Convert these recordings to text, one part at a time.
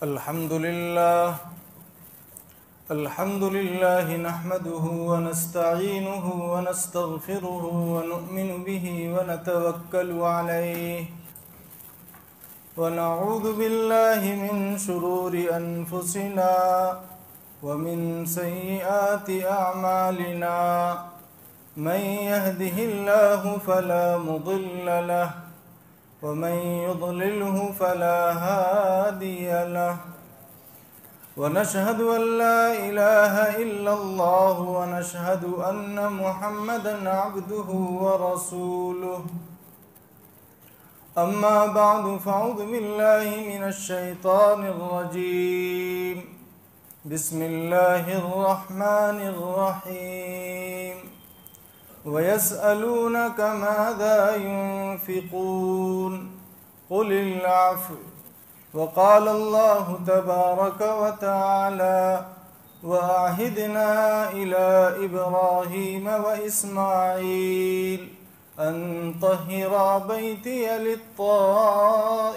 अल्हम्दुलिल्लाह नहमदुहु व नस्तईनुहु व नस्तगफिरुहु व नु'मिनु बिही व नतवक्कलु अलैहि व नऊज़ु बिल्लाहि मिन शुरूरि अनफुसिना व मिन सय्यिआति अअमालिना मन यहदिहिल्लाहु फला मुदिल्ल लहु व मन युद्लिलहु फला हादिय लहु व नशहदु अन ला इलाहा इल्लल्लाहु व नशहदु अन्न मुहम्मदन अब्दुहु व रसूलुहु अम्मा बअदु फ़अऊज़ु बिल्लाहि मिनश शैतानिर रजीम बिस्मिल्लाहिर रहमानिर रहीम व यसअलूनक माज़ा युनफ़िक़ून क़ुलिल अफ़्व वक़ाल अल्लाहु तबारक व तआला वअहिदना इला इब्राहीम व इस्माईल अन तहिरा बैतिय लित्ताइफीन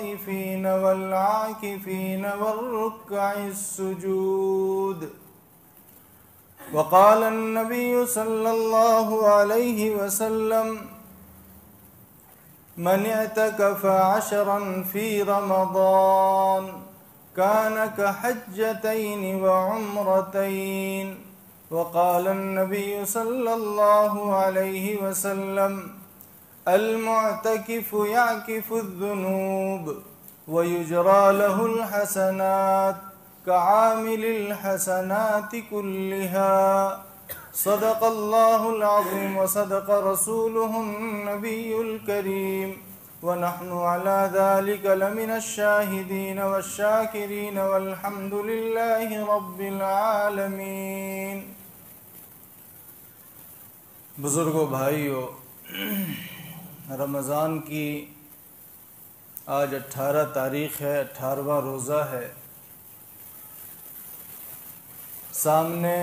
वल आकिफीन वर्रुक्अइस सुजूद वक़ाल अन्नबिय्यु सल्लल्लाहु अलैहि वसल्लम मन अतकफ़ अशरन फ़ी रमज़ान कान कहज्जतैन व उम्रतैन वक़ाल अन्नबिय्यु सल्लल्लाहु अलैहि वसल्लम अल मुअतकिफ़ु यअकिफ़ु ज़ुनूब व युजरा लहुल हसनात कआमिलिल हसनाति कुल्लिहा सदक़ल्लाहुल अज़ीम व सदक़ रसूलुहुन नबियुल करीम व नहनु अला ज़ालिका लमिनश शाहिदीन वश्शाकिरीन वल्हम्दुलिल्लाहि रब्बिल आलमीन। बुजुर्गों, भाइयों, रमज़ान की आज 18 तारीख़ है, 18वां रोज़ा है। सामने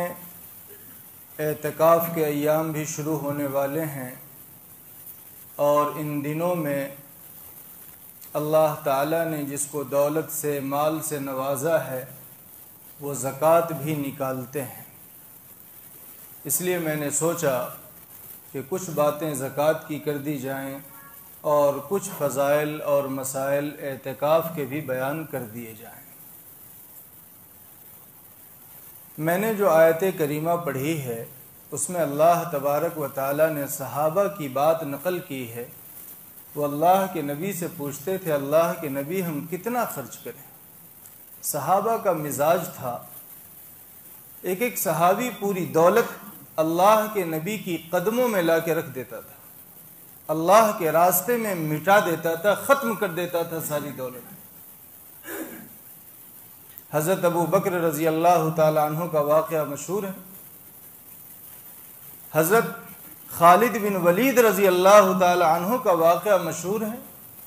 एतकाफ़ के अय्याम भी शुरू होने वाले हैं और इन दिनों में अल्लाह ताला ने जिसको दौलत से, माल से नवाजा है, वो ज़कात भी निकालते हैं। इसलिए मैंने सोचा कि कुछ बातें ज़कात की कर दी जाएं और कुछ फ़ज़ाइल और मसाइल एतकाफ़ के भी बयान कर दिए जाएं। मैंने जो आयत करीमा पढ़ी है उसमें अल्लाह तबारक व ताला ने सहाबा की बात नकल की है। वो अल्लाह के नबी से पूछते थे, अल्लाह के नबी हम कितना खर्च करें। सहाबा का मिजाज था, एक एक सहाबी पूरी दौलत अल्लाह के नबी की कदमों में ला के रख देता था, अल्लाह के रास्ते में मिटा देता था, ख़त्म कर देता था सारी दौलत। हज़रत अबू बकर रज़ी अल्लाह ताला अन्हु का वाक़या मशहूर है। हज़रत खालिद बिन वलीद रज़ी अल्लाह ताला अन्हु का वाक़या मशहूर है।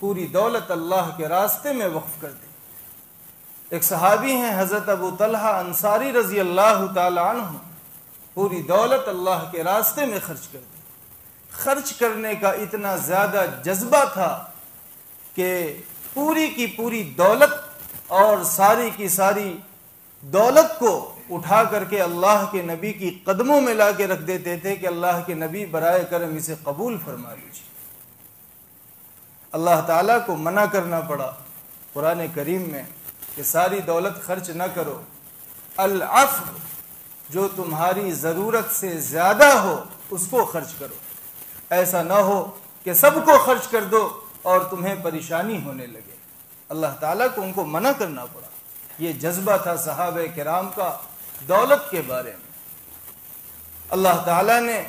पूरी दौलत अल्लाह के रास्ते में वक्फ़ कर दी। एक सहाबी हैं हज़रत अबू तलहा अंसारी रज़ी अल्लाह ताला अन्हु, पूरी दौलत अल्लाह के रास्ते में खर्च कर दी। खर्च करने का इतना ज़्यादा जज्बा था कि पूरी की पूरी दौलत और सारी की सारी दौलत को उठा करके अल्लाह के नबी की कदमों में ला के रख देते थे कि अल्लाह के नबी बराए करम इसे कबूल फरमा लीजिए। अल्लाह ताला को मना करना पड़ा कुरान करीम में कि सारी दौलत खर्च न करो, अल अफ़्व, जो तुम्हारी ज़रूरत से ज़्यादा हो उसको खर्च करो। ऐसा ना हो कि सबको खर्च कर दो और तुम्हें परेशानी होने लगे। अल्लाह ताला को उनको मना करना पड़ा। ये जज्बा था सहाबे किराम का दौलत के बारे में। अल्लाह ताला ने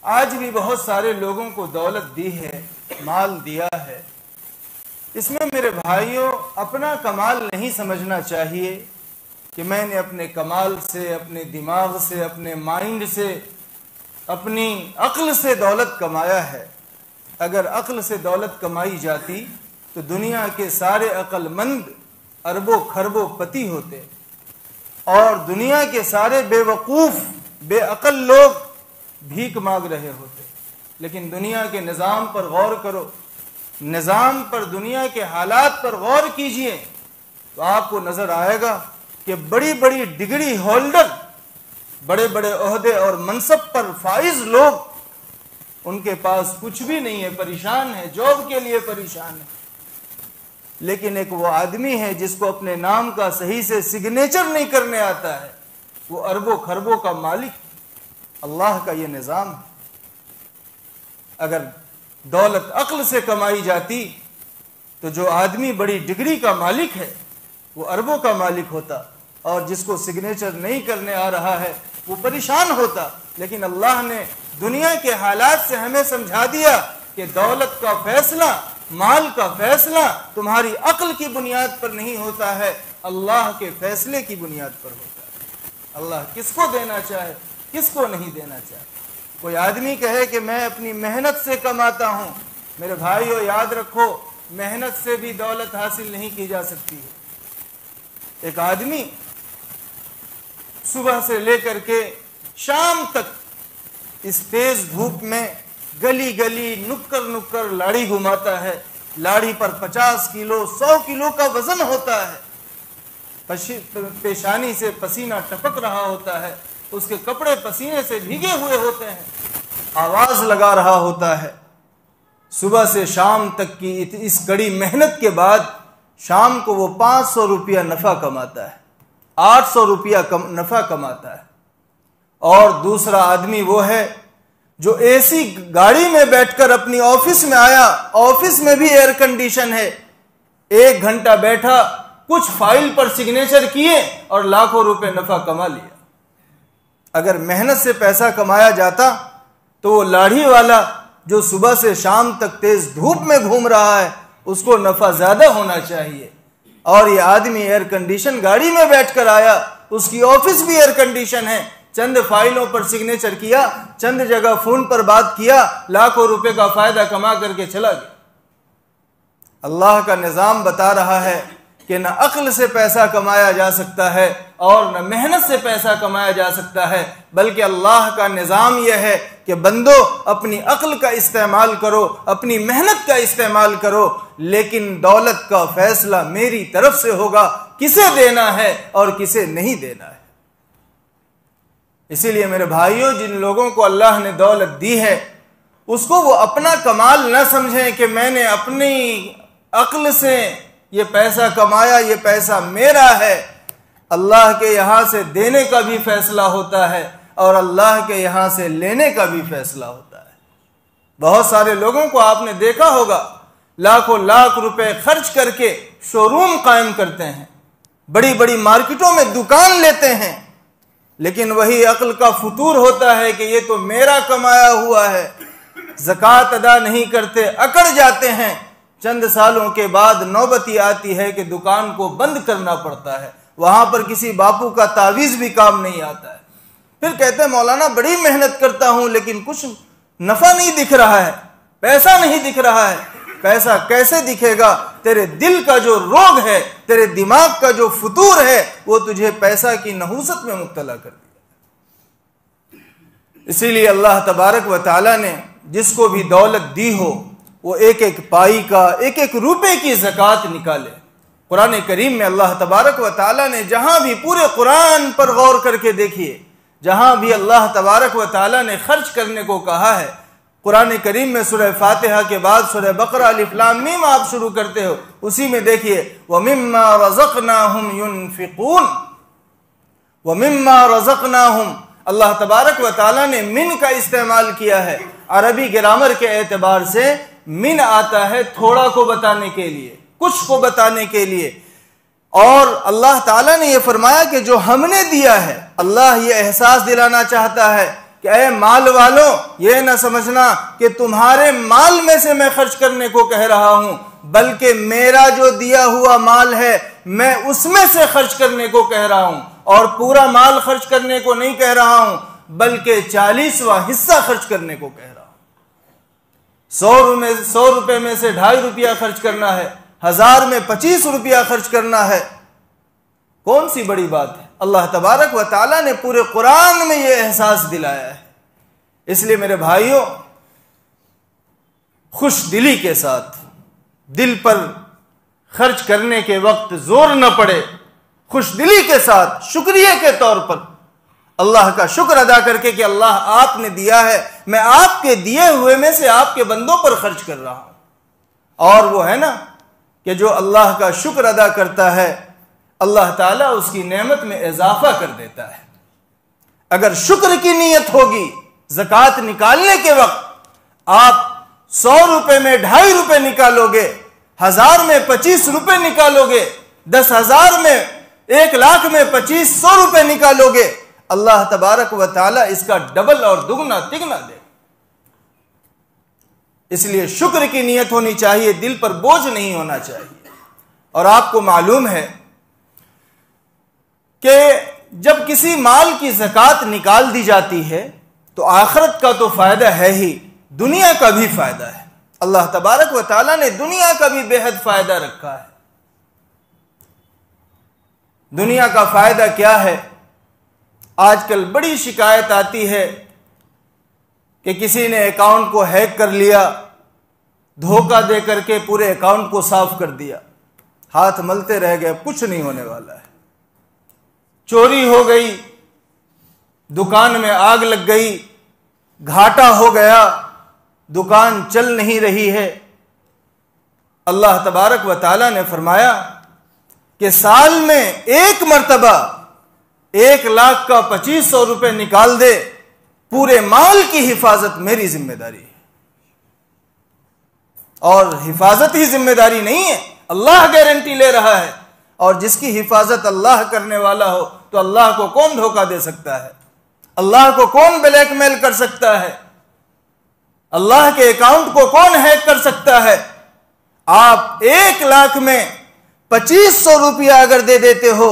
आज भी बहुत सारे लोगों को दौलत दी है, माल दिया है। इसमें मेरे भाइयों अपना कमाल नहीं समझना चाहिए कि मैंने अपने कमाल से, अपने दिमाग से, अपने माइंड से, अपनी अक्ल से दौलत कमाया है। अगर अक्ल से दौलत कमाई जाती तो दुनिया के सारे अक्लमंद अरबों खरबों पति होते और दुनिया के सारे बेवकूफ़ बेअक्ल लोग भीख मांग रहे होते। लेकिन दुनिया के निज़ाम पर गौर करो, निज़ाम पर, दुनिया के हालात पर गौर कीजिए तो आपको नजर आएगा कि बड़ी बड़ी डिग्री होल्डर, बड़े बड़े ओहदे और मनसब पर फाइज लोग, उनके पास कुछ भी नहीं है, परेशान है, जॉब के लिए परेशान है। लेकिन एक वो आदमी है जिसको अपने नाम का सही से सिग्नेचर नहीं करने आता है, वो अरबों खरबों का मालिक। अल्लाह का ये निज़ाम है। अगर दौलत अक्ल से कमाई जाती तो जो आदमी बड़ी डिग्री का मालिक है वो अरबों का मालिक होता, और जिसको सिग्नेचर नहीं करने आ रहा है वो परेशान होता। लेकिन अल्लाह ने दुनिया के हालात से हमें समझा दिया कि दौलत का फैसला, माल का फैसला तुम्हारी अक्ल की बुनियाद पर नहीं होता है, अल्लाह के फैसले की बुनियाद पर होता है। अल्लाह किसको देना चाहे, किसको नहीं देना चाहे। कोई आदमी कहे कि मैं अपनी मेहनत से कमाता हूं, मेरे भाइयों याद रखो, मेहनत से भी दौलत हासिल नहीं की जा सकती है। एक आदमी सुबह से लेकर के शाम तक इस तेज धूप में गली गली नुक्कर नुक्कर लाड़ी घुमाता है। लाड़ी पर 50 किलो 100 किलो का वजन होता है, पेशानी से पसीना टपक रहा होता है, उसके कपड़े पसीने से भीगे हुए होते हैं, आवाज लगा रहा होता है। सुबह से शाम तक की इस कड़ी मेहनत के बाद शाम को वो 500 रुपया नफा कमाता है, 800 रुपया नफा कमाता है। और दूसरा आदमी वो है जो एसी गाड़ी में बैठकर अपनी ऑफिस में आया, ऑफिस में भी एयर कंडीशन है, 1 घंटा बैठा, कुछ फाइल पर सिग्नेचर किए और लाखों रुपए नफा कमा लिया। अगर मेहनत से पैसा कमाया जाता तो वो लाड़ी वाला जो सुबह से शाम तक तेज धूप में घूम रहा है उसको नफा ज्यादा होना चाहिए। और ये आदमी एयर कंडीशन गाड़ी में बैठकर आया, उसकी ऑफिस भी एयर कंडीशन है, चंद फाइलों पर सिग्नेचर किया, चंद जगह फोन पर बात किया, लाखों रुपए का फायदा कमा करके चला गया। अल्लाह का निजाम बता रहा है कि न अक्ल से पैसा कमाया जा सकता है और न मेहनत से पैसा कमाया जा सकता है, बल्कि अल्लाह का निजाम यह है कि बंदो अपनी अक्ल का इस्तेमाल करो, अपनी मेहनत का इस्तेमाल करो, लेकिन दौलत का फैसला मेरी तरफ से होगा, किसे देना है और किसे नहीं देना है। इसीलिए मेरे भाइयों, जिन लोगों को अल्लाह ने दौलत दी है उसको वो अपना कमाल न समझें कि मैंने अपनी अक्ल से ये पैसा कमाया, ये पैसा मेरा है। अल्लाह के यहां से देने का भी फैसला होता है और अल्लाह के यहां से लेने का भी फैसला होता है। बहुत सारे लोगों को आपने देखा होगा लाखों लाख रुपए खर्च करके शोरूम कायम करते हैं, बड़ी बड़ी मार्केटों में दुकान लेते हैं, लेकिन वही अक्ल का फुतूर होता है कि ये तो मेरा कमाया हुआ है। ज़कात अदा नहीं करते, अकड़ जाते हैं। चंद सालों के बाद नौबती आती है कि दुकान को बंद करना पड़ता है, वहां पर किसी बापू का तावीज भी काम नहीं आता है। फिर कहते हैं मौलाना बड़ी मेहनत करता हूं लेकिन कुछ नफा नहीं दिख रहा है, पैसा नहीं दिख रहा है। पैसा कैसे दिखेगा? तेरे दिल का जो रोग है, तेरे दिमाग का जो फुतूर है, वो तुझे पैसा की नहूसत में मुब्तला कर दिया। इसीलिए अल्लाह तबारक व तआला ने जिसको भी दौलत दी हो वो एक एक पाई का, एक एक रुपए की ज़कात निकाले। कुरान करीम में अल्लाह तबारक व तआला ने जहां भी, पूरे कुरान पर गौर करके देखिए, जहां भी अल्लाह तबारक व तआला ने खर्च करने को कहा है, कुरान करीम में सूरह फातिहा के बाद सूरह बकरा अलिफ लाम मीम आप शुरू करते हो, उसी में देखिए व मिम्मा रज़क़नाहुम युनफ़िक़ून, व मिम्मा रज़क़नाहुम, अल्लाह तबारक व तआला ने मिन का इस्तेमाल किया है। अरबी ग्रामर के एतबार से मिन आता है थोड़ा को बताने के लिए, कुछ को बताने के लिए। और अल्लाह ताला ने यह फरमाया कि जो हमने दिया है, अल्लाह ये एहसास दिलाना चाहता है कि ऐ माल वालों, ये ना समझना कि तुम्हारे माल में से मैं खर्च करने को कह रहा हूं, बल्कि मेरा जो दिया हुआ माल है मैं उसमें से खर्च करने को कह रहा हूं। और पूरा माल खर्च करने को नहीं कह रहा हूं, बल्कि 40वां हिस्सा खर्च करने को कह रहा हूं। 100 रुपए में से 2.5 रुपया खर्च करना है, 1000 में 25 रुपया खर्च करना है, कौन सी बड़ी बात है? अल्लाह तबारक व तआला ने पूरे कुरान में यह एहसास दिलाया है। इसलिए मेरे भाइयों, खुश दिली के साथ, दिल पर खर्च करने के वक्त जोर न पड़े, खुशदिली के साथ शुक्रिया के तौर पर अल्लाह का शुक्र अदा करके कि अल्लाह आपने दिया है, मैं आपके दिए हुए में से आपके बंदों पर खर्च कर रहा हूं। और वो है ना कि जो अल्लाह का शुक्र अदा करता है अल्लाह ताला उसकी नेमत में इजाफा कर देता है। अगर शुक्र की नीयत होगी, ज़कात निकालने के वक्त आप 100 रुपए में 2.5 रुपए निकालोगे, 1000 में 25 रुपए निकालोगे, 10,000 में 1 लाख में 2500 रुपए निकालोगे, अल्लाह तबारक व ताला इसका डबल और दुगना तिगना दे। इसलिए शुक्र की नीयत होनी चाहिए, दिल पर बोझ नहीं होना चाहिए। और आपको मालूम है कि जब किसी माल की ज़कात निकाल दी जाती है तो आखिरत का तो फायदा है ही, दुनिया का भी फायदा है। अल्लाह तबारक व ताला ने दुनिया का भी बेहद फायदा रखा है। दुनिया का फायदा क्या है? आजकल बड़ी शिकायत आती है कि किसी ने अकाउंट को हैक कर लिया, धोखा दे करके पूरे अकाउंट को साफ कर दिया, हाथ मलते रह गए, कुछ नहीं होने वाला है। चोरी हो गई, दुकान में आग लग गई, घाटा हो गया, दुकान चल नहीं रही है। अल्लाह तबारक व ताला ने फरमाया कि साल में एक मर्तबा 1 लाख का 2500 रुपए निकाल दे, पूरे माल की हिफाजत मेरी जिम्मेदारी है। और हिफाजत ही जिम्मेदारी नहीं है, अल्लाह गारंटी ले रहा है। और जिसकी हिफाजत अल्लाह करने वाला हो तो अल्लाह को कौन धोखा दे सकता है? अल्लाह को कौन ब्लैकमेल कर सकता है? अल्लाह के अकाउंट को कौन हैक कर सकता है? आप 1 लाख में 2500 रुपया अगर दे देते हो,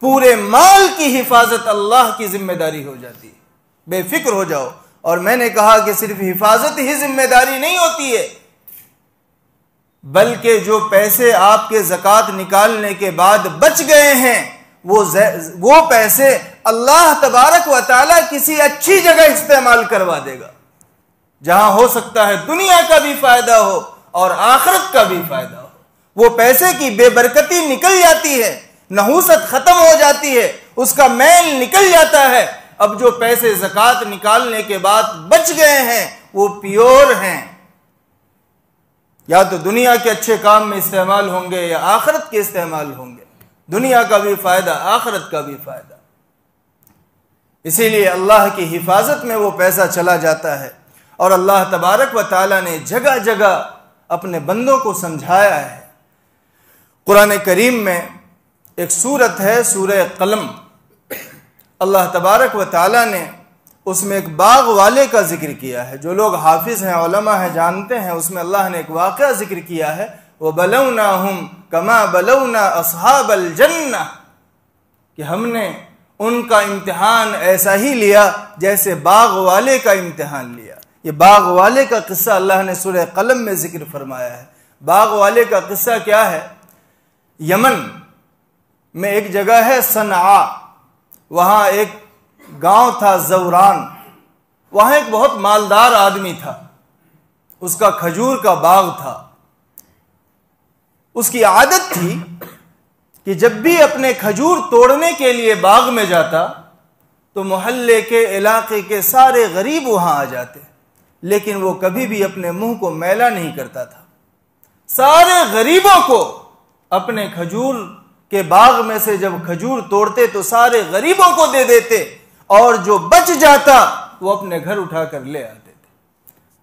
पूरे माल की हिफाजत अल्लाह की जिम्मेदारी हो जाती है। बेफिक्र हो जाओ। और मैंने कहा कि सिर्फ हिफाजत ही जिम्मेदारी नहीं होती है, बल्कि जो पैसे आपके ज़कात निकालने के बाद बच गए हैं वो पैसे अल्लाह तबारक व ताला किसी अच्छी जगह इस्तेमाल करवा देगा, जहां हो सकता है दुनिया का भी फायदा हो और आखिरत का भी फायदा हो। वो पैसे की बेबरकती निकल जाती है, नहूसत खत्म हो जाती है, उसका मैल निकल जाता है। अब जो पैसे ज़कात निकालने के बाद बच गए हैं वो प्योर हैं, या तो दुनिया के अच्छे काम में इस्तेमाल होंगे या आखिरत के इस्तेमाल होंगे। दुनिया का भी फायदा, आखिरत का भी फायदा। इसीलिए अल्लाह की हिफाजत में वो पैसा चला जाता है। और अल्लाह तबारक व ताला ने जगह जगह अपने बंदों को समझाया है। कुरान करीम में एक सूरत है, सूरह कलम। अल्लाह तबारक व ताला ने उसमें एक बाग वाले का जिक्र किया है। जो लोग हाफिज हैं, उलमा हैं, जानते हैं, उसमें अल्लाह ने एक वाक़या जिक्र किया है, वो बलौनाहुम कमा बलौना अस्हाबल जन्नह, कि हमने उनका इम्तिहान ऐसा ही लिया जैसे बाग वाले का इम्तिहान लिया। ये बाग वाले का किस्सा अल्लाह ने सूरह कलम में जिक्र फरमाया है। बाग वाले का किस्सा क्या है? यमन में एक जगह है सनआ, वहां एक गांव था ज़ौरान। वहां एक बहुत मालदार आदमी था, उसका खजूर का बाग था। उसकी आदत थी कि जब भी अपने खजूर तोड़ने के लिए बाग में जाता तो मोहल्ले के इलाके के सारे गरीब वहां आ जाते, लेकिन वो कभी भी अपने मुंह को मैला नहीं करता था। सारे गरीबों को अपने खजूर के बाग में से जब खजूर तोड़ते तो सारे गरीबों को दे देते, और जो बच जाता वो अपने घर उठाकर ले आते थे।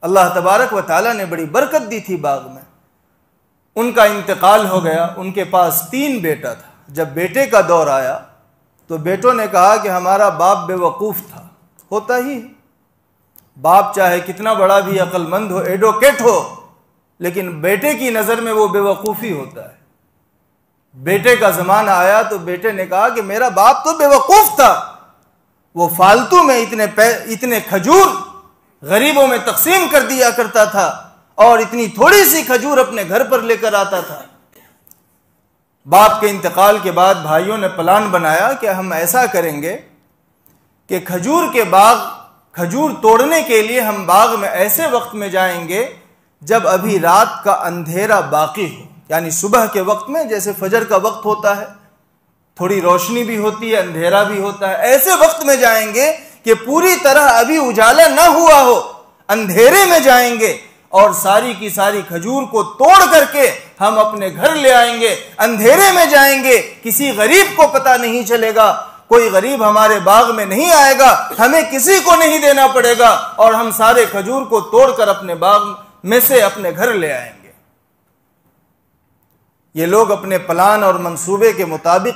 अल्लाह तबारक व ताला ने बड़ी बरकत दी थी बाग में। उनका इंतकाल हो गया। उनके पास 3 बेटा था। जब बेटे का दौर आया तो बेटों ने कहा कि हमारा बाप बेवकूफ़ था। होता ही, बाप चाहे कितना बड़ा भी अक्लमंद हो, एडवोकेट हो, लेकिन बेटे की नज़र में वो बेवकूफ़ी होता है। बेटे का ज़माना आया तो बेटे ने कहा कि मेरा बाप तो बेवकूफ़ था, वो फालतू में इतने खजूर गरीबों में तकसीम कर दिया करता था और इतनी थोड़ी सी खजूर अपने घर पर लेकर आता था। बाप के इंतकाल के बाद भाइयों ने प्लान बनाया कि हम ऐसा करेंगे कि खजूर तोड़ने के लिए हम बाग में ऐसे वक्त में जाएंगे जब अभी रात का अंधेरा बाकी हो, यानी सुबह के वक्त में, जैसे फजर का वक्त होता है, थोड़ी रोशनी भी होती है, अंधेरा भी होता है, ऐसे वक्त में जाएंगे कि पूरी तरह अभी उजाला ना हुआ हो, अंधेरे में जाएंगे और सारी की सारी खजूर को तोड़ करके हम अपने घर ले आएंगे। अंधेरे में जाएंगे, किसी गरीब को पता नहीं चलेगा, कोई गरीब हमारे बाग में नहीं आएगा, हमें किसी को नहीं देना पड़ेगा और हम सारे खजूर को तोड़कर अपने बाग में से अपने घर ले आएंगे। ये लोग अपने प्लान और मंसूबे के मुताबिक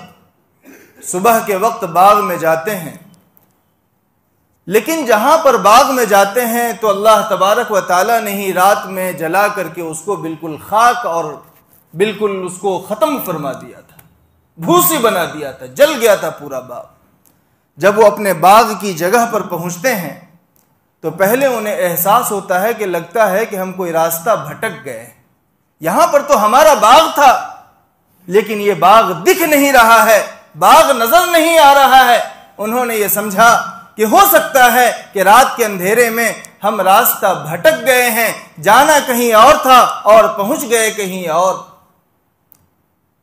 सुबह के वक्त बाग में जाते हैं, लेकिन जहां पर बाग में जाते हैं तो अल्लाह तबारक व ताला ने ही रात में जला करके उसको बिल्कुल खाक और बिल्कुल उसको खत्म फरमा दिया था, भूसी बना दिया था, जल गया था पूरा बाग। जब वो अपने बाग की जगह पर पहुंचते हैं तो पहले उन्हें एहसास होता है कि लगता है कि हम कोई रास्ता भटक गए, यहां पर तो हमारा बाग था लेकिन ये बाग दिख नहीं रहा है, बाग नजर नहीं आ रहा है। उन्होंने ये समझा कि हो सकता है कि रात के अंधेरे में हम रास्ता भटक गए हैं, जाना कहीं और था और पहुंच गए कहीं और।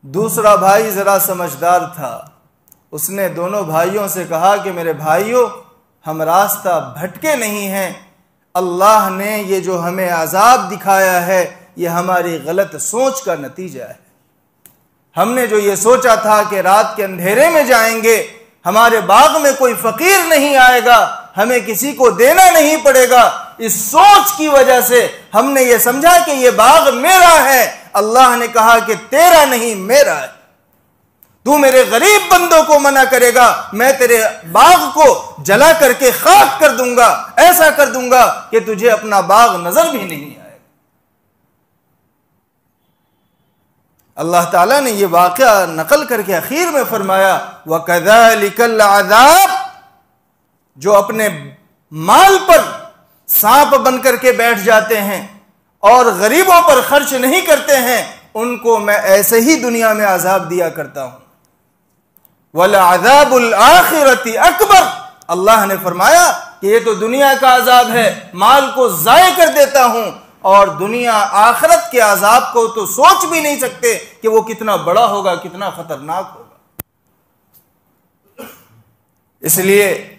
दूसरा भाई जरा समझदार था, उसने दोनों भाइयों से कहा कि मेरे भाइयों, हम रास्ता भटके नहीं हैं, अल्लाह ने ये जो हमें अजाब दिखाया है ये हमारी गलत सोच का नतीजा है। हमने जो ये सोचा था कि रात के अंधेरे में जाएंगे, हमारे बाग में कोई फकीर नहीं आएगा, हमें किसी को देना नहीं पड़ेगा, इस सोच की वजह से हमने ये समझा कि ये बाग मेरा है। अल्लाह ने कहा कि तेरा नहीं, मेरा है। तू मेरे गरीब बंदों को मना करेगा, मैं तेरे बाग को जला करके खाक कर दूंगा, ऐसा कर दूंगा कि तुझे अपना बाग नजर भी नहीं आएगा। अल्लाह ताला ने यह वाक़या नकल करके आखिर में फरमाया, वकज़ालिकल अज़ाब, जो अपने माल पर सांप बन करके बैठ जाते हैं और गरीबों पर खर्च नहीं करते हैं, उनको मैं ऐसे ही दुनिया में अजाब दिया करता हूं। वलअज़ाबुल आखिरति अकबर, अल्लाह ने फरमाया कि ये तो दुनिया का अजाब है, माल को जाये कर देता हूं, और दुनिया आखिरत के अजाब को तो सोच भी नहीं सकते कि वो कितना बड़ा होगा, कितना खतरनाक होगा। इसलिए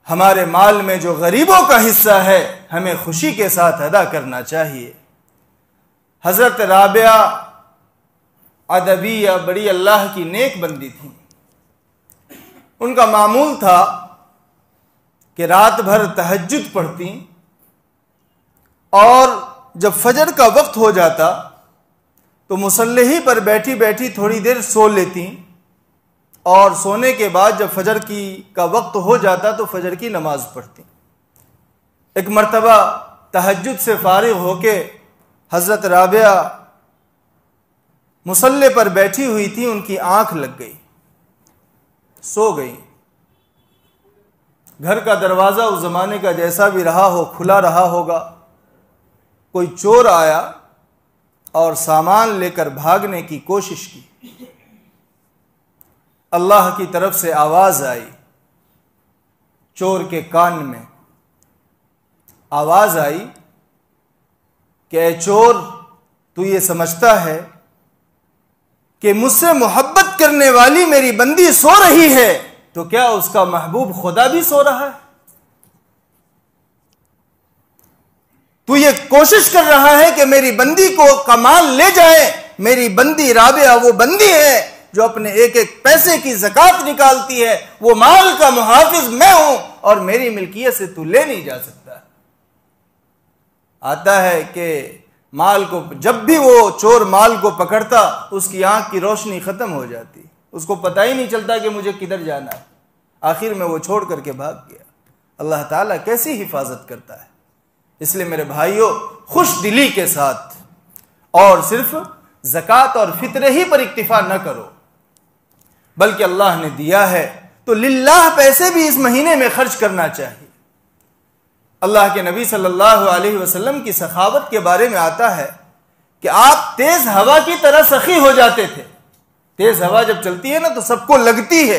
हमारे माल में जो गरीबों का हिस्सा है हमें खुशी के साथ अदा करना चाहिए। हजरत राबिया अदबिया बड़ी अल्लाह की नेक बंदी थी। उनका मामूल था कि रात भर तहज्जुद पढ़ती और जब फजर का वक्त हो जाता तो मुसल्ले ही पर बैठी बैठी थोड़ी देर सो लेती, और सोने के बाद जब फजर का वक्त हो जाता तो फजर की नमाज पढ़ती। एक मर्तबा तहज्जुद से फारिग होके हजरत राबिया मुसल्ले पर बैठी हुई थी, उनकी आंख लग गई, सो गई। घर का दरवाजा उस जमाने का जैसा भी रहा हो खुला रहा होगा। कोई चोर आया और सामान लेकर भागने की कोशिश की। अल्लाह की तरफ से आवाज आई, चोर के कान में आवाज आई कि ऐ चोर, तू ये समझता है कि मुझसे मोहब्बत करने वाली मेरी बंदी सो रही है, तो क्या उसका महबूब खुदा भी सो रहा है? तू ये कोशिश कर रहा है कि मेरी बंदी को कमाल ले जाए। मेरी बंदी राबिया वो बंदी है जो अपने एक एक पैसे की ज़कात निकालती है, वो माल का मुहाफिज मैं हूं और मेरी मिल्कियत से तू ले नहीं जा सकता। आता है कि माल को, जब भी वो चोर माल को पकड़ता उसकी आंख की रोशनी खत्म हो जाती, उसको पता ही नहीं चलता कि मुझे किधर जाना है। आखिर में वो छोड़ करके भाग गया। अल्लाह ताला कैसी हिफाजत करता है। इसलिए मेरे भाइयों, खुश दिली के साथ और सिर्फ ज़कात और फितरे ही पर इक्तिफा न करो, बल्कि अल्लाह ने दिया है तो लिल्लाह पैसे भी इस महीने में खर्च करना चाहिए। अल्लाह के नबी सल्लल्लाहु अलैहि वसल्लम की सखावत के बारे में आता है कि आप तेज हवा की तरह सखी हो जाते थे। तेज हवा जब चलती है ना तो सबको लगती है,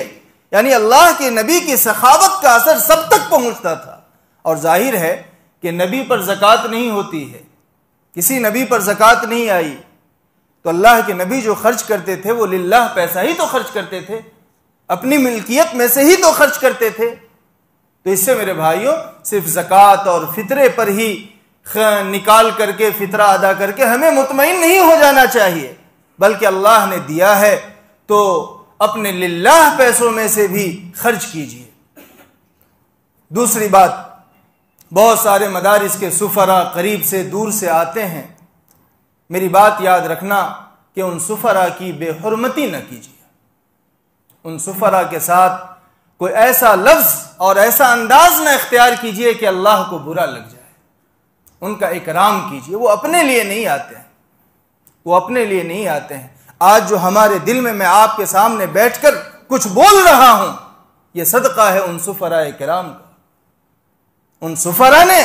यानी अल्लाह के नबी की सखावत का असर सब तक पहुंचता था। और जाहिर है कि नबी पर ज़कात नहीं होती है, किसी नबी पर ज़कात नहीं आई, तो अल्लाह के नबी जो खर्च करते थे वो लिल्लाह पैसा ही तो खर्च करते थे, अपनी मिल्कियत में से ही तो खर्च करते थे। तो इससे मेरे भाइयों सिर्फ ज़कात और फितरे पर ही निकाल करके फितरा अदा करके हमें मुतमईन नहीं हो जाना चाहिए, बल्कि अल्लाह ने दिया है तो अपने लिल्लाह पैसों में से भी खर्च कीजिए। दूसरी बात, बहुत सारे मदारिस के सुफरा करीब से दूर से आते हैं। मेरी बात याद रखना कि उन सुफरा की बेहुरमती न कीजिए। उन सुफरा के साथ कोई ऐसा लफ्ज और ऐसा अंदाज न इख्तियार कीजिए कि अल्लाह को बुरा लग जाए। उनका इकराम कीजिए। वो अपने लिए नहीं आते हैं, वो अपने लिए नहीं आते हैं। आज जो हमारे दिल में मैं आपके सामने बैठकर कुछ बोल रहा हूं, यह सदका है उन सुफरा इकराम का। उन सुफरा ने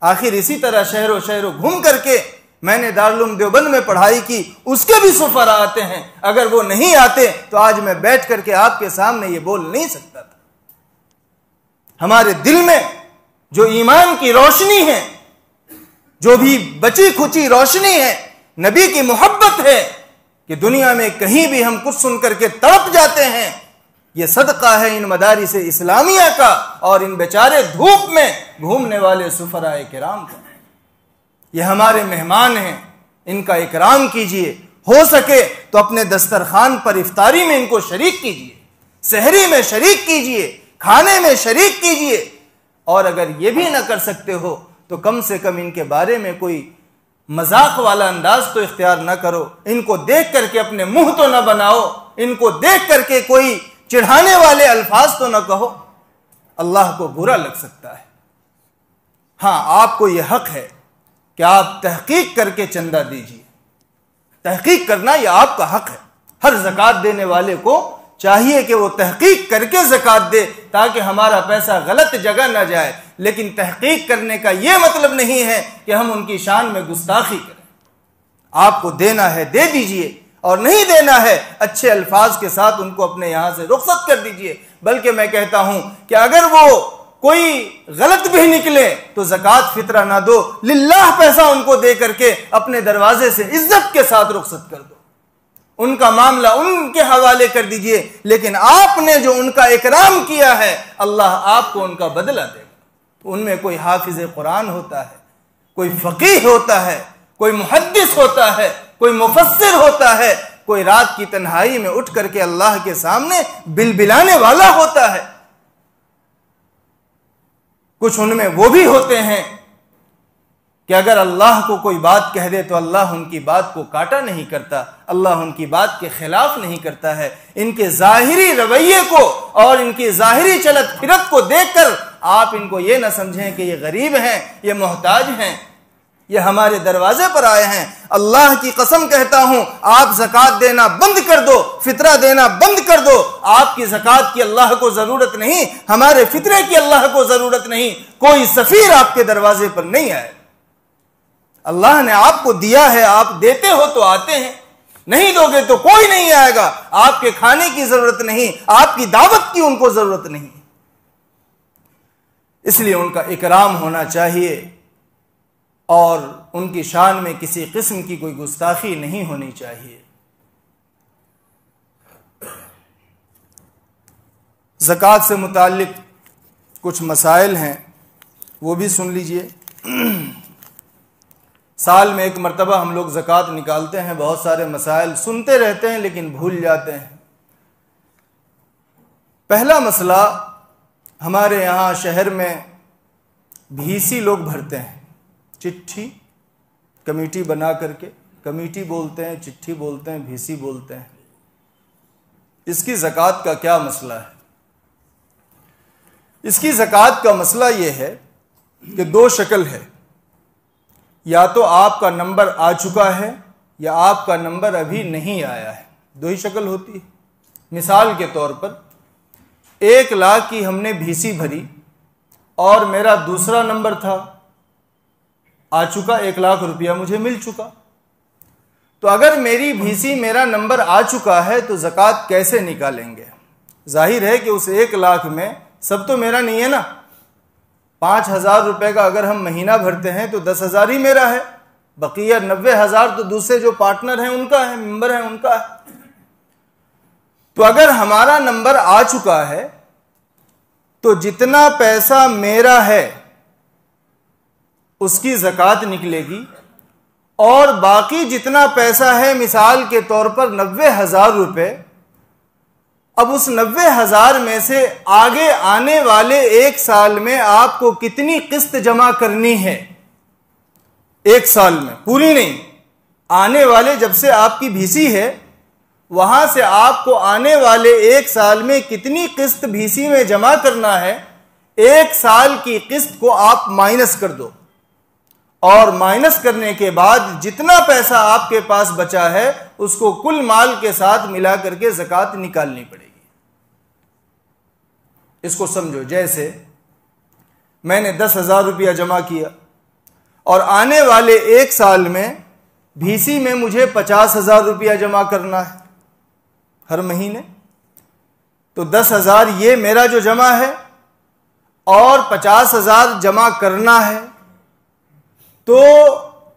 आखिर इसी तरह शहरों शहरों घूम करके, मैंने दारुल देवबंद में पढ़ाई की, उसके भी सुफरा आते हैं। अगर वो नहीं आते तो आज मैं बैठ करके आपके सामने ये बोल नहीं सकता था। हमारे दिल में जो ईमान की रोशनी है, जो भी बची खुची रोशनी है, नबी की मोहब्बत है कि दुनिया में कहीं भी हम कुछ सुन करके तड़प जाते हैं, यह सदका है इन मदारिस इस्लामिया का और इन बेचारे धूप में घूमने वाले सुफराए किराम का। ये हमारे मेहमान हैं, इनका इकराम कीजिए। हो सके तो अपने दस्तरखान पर इफ्तारी में इनको शरीक कीजिए, सहरी में शरीक कीजिए, खाने में शरीक कीजिए। और अगर ये भी ना कर सकते हो तो कम से कम इनके बारे में कोई मजाक वाला अंदाज तो इख्तियार ना करो। इनको देख करके अपने मुंह तो ना बनाओ, इनको देख करके कोई चिढ़ाने वाले अल्फाज तो ना कहो, अल्लाह को बुरा लग सकता है। हां, आपको यह हक है कि आप तहकीक करके चंदा दीजिए। तहकीक करना यह आपका हक है। हर ज़कात देने वाले को चाहिए कि वो तहकीक करके ज़कात दे, ताकि हमारा पैसा गलत जगह न जाए। लेकिन तहकीक करने का यह मतलब नहीं है कि हम उनकी शान में गुस्ताखी करें। आपको देना है दे दीजिए, और नहीं देना है अच्छे अल्फाज के साथ उनको अपने यहां से रुखसत कर दीजिए। बल्कि मैं कहता हूं कि अगर वो कोई गलत भी निकले तो ज़कात फितरा ना दो, लिल्लाह पैसा उनको दे करके अपने दरवाजे से इज्जत के साथ रुखसत कर दो, उनका मामला उनके हवाले कर दीजिए। लेकिन आपने जो उनका इकराम किया है, अल्लाह आपको उनका बदला देगा। उनमें कोई हाफिज कुरान होता है, कोई फकीह होता है, कोई मुहद्दिस होता है, कोई मुफस्सिर होता है, कोई रात की तन्हाई में उठ करके अल्लाह के सामने बिलबिलाने वाला होता है। कुछ उनमें वो भी होते हैं कि अगर अल्लाह को कोई बात कह दे तो अल्लाह उनकी बात को काटा नहीं करता, अल्लाह उनकी बात के खिलाफ नहीं करता है। इनके जाहिरी रवैये को और इनकी जाहिरी चलत फिरत को देखकर आप इनको ये ना समझें कि ये गरीब हैं, ये मोहताज हैं, ये हमारे दरवाजे पर आए हैं। अल्लाह की कसम कहता हूं, आप ज़कात देना बंद कर दो, फितरा देना बंद कर दो। आपकी ज़कात की अल्लाह को जरूरत नहीं, हमारे फितरे की अल्लाह को जरूरत नहीं। कोई सफीर आपके दरवाजे पर नहीं आए। अल्लाह ने आपको दिया है, आप देते हो तो आते हैं, नहीं दोगे तो कोई नहीं आएगा। आपके खाने की जरूरत नहीं, आपकी दावत की उनको जरूरत नहीं। इसलिए उनका इकराम होना चाहिए और उनकी शान में किसी किस्म की कोई गुस्ताखी नहीं होनी चाहिए। ज़कात से मुताल्लिक कुछ मसाइल हैं, वो भी सुन लीजिए। साल में एक मरतबा हम लोग ज़कात निकालते हैं, बहुत सारे मसाइल सुनते रहते हैं लेकिन भूल जाते हैं। पहला मसला, हमारे यहाँ शहर में भीसी लोग भरते हैं, चिट्ठी कमेटी बना करके, कमेटी बोलते हैं, चिट्ठी बोलते हैं, भीसी बोलते हैं। इसकी ज़कात का क्या मसला है? इसकी ज़कात का मसला यह है कि दो शक्ल है, या तो आपका नंबर आ चुका है या आपका नंबर अभी नहीं आया है, दो ही शक्ल होती है। मिसाल के तौर पर 1 लाख की हमने भीसी भरी और मेरा दूसरा नंबर था, आ चुका, 1 लाख रुपया मुझे मिल चुका। तो अगर मेरी भीसी, मेरा नंबर आ चुका है तो ज़कात कैसे निकालेंगे? जाहिर है कि उस 1 लाख में सब तो मेरा नहीं है ना। 5,000 रुपए का अगर हम महीना भरते हैं तो 10,000 ही मेरा है। बकिया 90,000 तो दूसरे जो पार्टनर हैं उनका है, मेंबर हैं उनका है। तो अगर हमारा नंबर आ चुका है तो जितना पैसा मेरा है उसकी ज़कात निकलेगी, और बाकी जितना पैसा है, मिसाल के तौर पर 90,000 रुपए, अब उस 90,000 में से आगे आने वाले एक साल में आपको कितनी किस्त जमा करनी है, एक साल में पूरी नहीं, आने वाले जब से आपकी भीसी है वहां से आपको आने वाले एक साल में कितनी किस्त भीसी में जमा करना है, एक साल की किस्त को आप माइनस कर दो, और माइनस करने के बाद जितना पैसा आपके पास बचा है उसको कुल माल के साथ मिला करके ज़कात निकालनी पड़ेगी। इसको समझो, जैसे मैंने 10,000 रुपया जमा किया और आने वाले एक साल में भीसी में मुझे 50,000 रुपया जमा करना है हर महीने, तो 10,000 ये मेरा जो जमा है और 50,000 जमा करना है, तो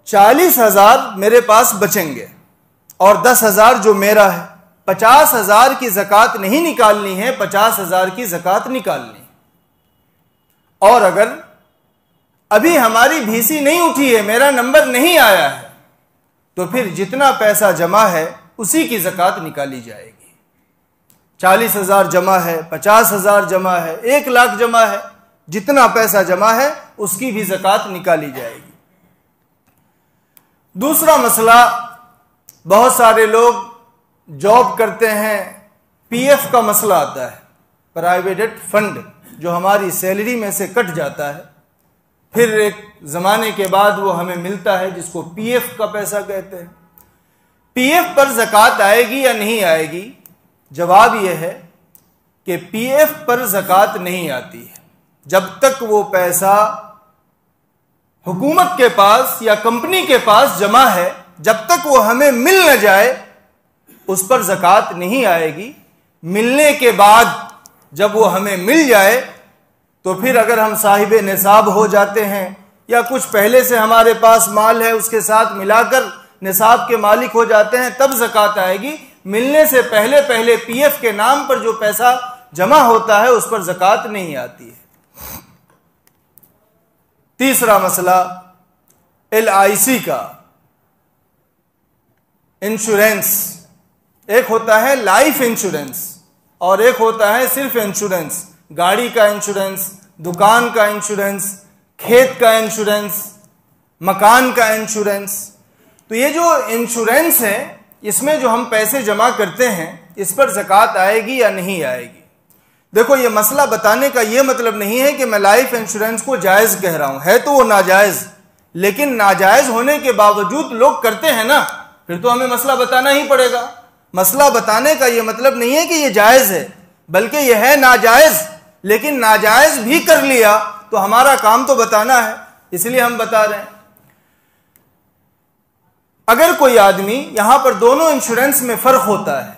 40,000 मेरे पास बचेंगे, और 10,000 जो मेरा है, 50,000 की ज़कात नहीं निकालनी है, 50,000 की ज़कात निकालनी। और अगर अभी हमारी भीसी नहीं उठी है, मेरा नंबर नहीं आया है, तो फिर जितना पैसा जमा है उसी की ज़कात निकाली जाएगी। 40,000 जमा है, 50,000 जमा है, 1,00,000 जमा है, जितना पैसा जमा है उसकी भी ज़कात निकाली जाएगी। दूसरा मसला, बहुत सारे लोग जॉब करते हैं, पीएफ का मसला आता है, प्राइवेट फंड, जो हमारी सैलरी में से कट जाता है, फिर एक ज़माने के बाद वो हमें मिलता है, जिसको पीएफ का पैसा कहते हैं। पीएफ पर ज़कात आएगी या नहीं आएगी? जवाब यह है कि पीएफ पर ज़कात नहीं आती है जब तक वो पैसा हुकूमत के पास या कंपनी के पास जमा है, जब तक वो हमें मिल न जाए उस पर ज़कात नहीं आएगी। मिलने के बाद जब वो हमें मिल जाए तो फिर अगर हम साहिब निसाब हो जाते हैं या कुछ पहले से हमारे पास माल है उसके साथ मिलाकर निसाब के मालिक हो जाते हैं, तब ज़कात आएगी। मिलने से पहले पहले पीएफ के नाम पर जो पैसा जमा होता है उस पर ज़कात नहीं आती है। तीसरा मसला, LIC का इंश्योरेंस। एक होता है लाइफ इंश्योरेंस और एक होता है सिर्फ इंश्योरेंस। गाड़ी का इंश्योरेंस, दुकान का इंश्योरेंस, खेत का इंश्योरेंस, मकान का इंश्योरेंस। तो ये जो इंश्योरेंस है, इसमें जो हम पैसे जमा करते हैं, इस पर ज़कात आएगी या नहीं आएगी? देखो, ये मसला बताने का ये मतलब नहीं है कि मैं लाइफ इंश्योरेंस को जायज़ कह रहा हूं, है तो वो नाजायज़, लेकिन नाजायज़ होने के बावजूद लोग करते हैं ना, फिर तो हमें मसला बताना ही पड़ेगा। मसला बताने का ये मतलब नहीं है कि ये जायज़ है, बल्कि यह है नाजायज़, लेकिन नाजायज़ भी कर लिया तो हमारा काम तो बताना है, इसलिए हम बता रहे हैं। अगर कोई आदमी, यहां पर दोनों इंश्योरेंस में फ़र्क होता है।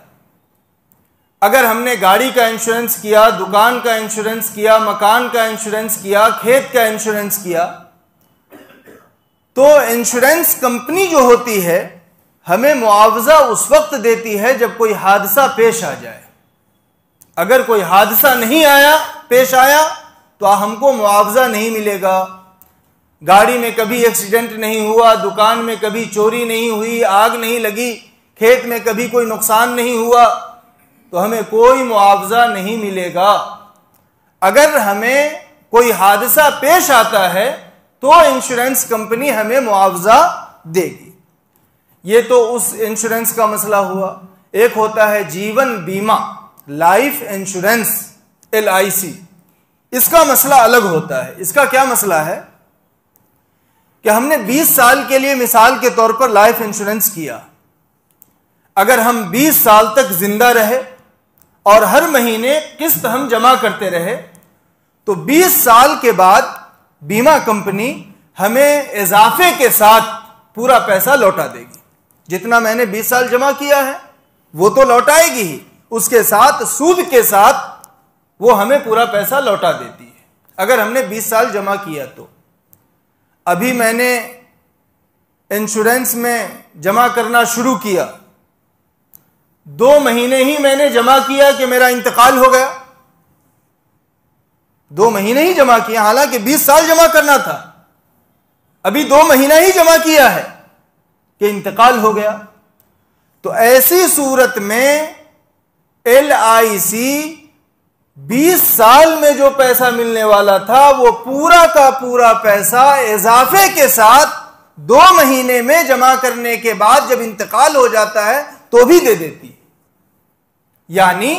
अगर हमने गाड़ी का इंश्योरेंस किया, दुकान का इंश्योरेंस किया, मकान का इंश्योरेंस किया, खेत का इंश्योरेंस किया, तो इंश्योरेंस कंपनी जो होती है हमें मुआवजा उस वक्त देती है जब कोई हादसा पेश आ जाए। अगर कोई हादसा नहीं पेश आया तो हमको मुआवजा नहीं मिलेगा। गाड़ी में कभी एक्सीडेंट नहीं हुआ, दुकान में कभी चोरी नहीं हुई, आग नहीं लगी, खेत में कभी कोई नुकसान नहीं हुआ, तो हमें कोई मुआवजा नहीं मिलेगा। अगर हमें कोई हादसा पेश आता है तो इंश्योरेंस कंपनी हमें मुआवजा देगी। ये तो उस इंश्योरेंस का मसला हुआ। एक होता है जीवन बीमा, लाइफ इंश्योरेंस, LIC। इसका मसला अलग होता है। इसका क्या मसला है कि हमने 20 साल के लिए मिसाल के तौर पर लाइफ इंश्योरेंस किया। अगर हम 20 साल तक जिंदा रहे और हर महीने किस्त हम जमा करते रहे, तो 20 साल के बाद बीमा कंपनी हमें इजाफे के साथ पूरा पैसा लौटा देगी। जितना मैंने 20 साल जमा किया है वो तो लौटाएगी ही, उसके साथ सूद के साथ वो हमें पूरा पैसा लौटा देती है। अगर हमने 20 साल जमा किया तो अभी मैंने इंश्योरेंस में जमा करना शुरू किया, 2 महीने ही मैंने जमा किया कि मेरा इंतकाल हो गया। 2 महीने ही जमा किया, हालांकि 20 साल जमा करना था, अभी 2 महीना ही जमा किया है कि इंतकाल हो गया। तो ऐसी सूरत में LIC 20 साल में जो पैसा मिलने वाला था वो पूरा का पूरा पैसा इजाफे के साथ 2 महीने में जमा करने के बाद जब इंतकाल हो जाता है तो भी दे देती है। यानी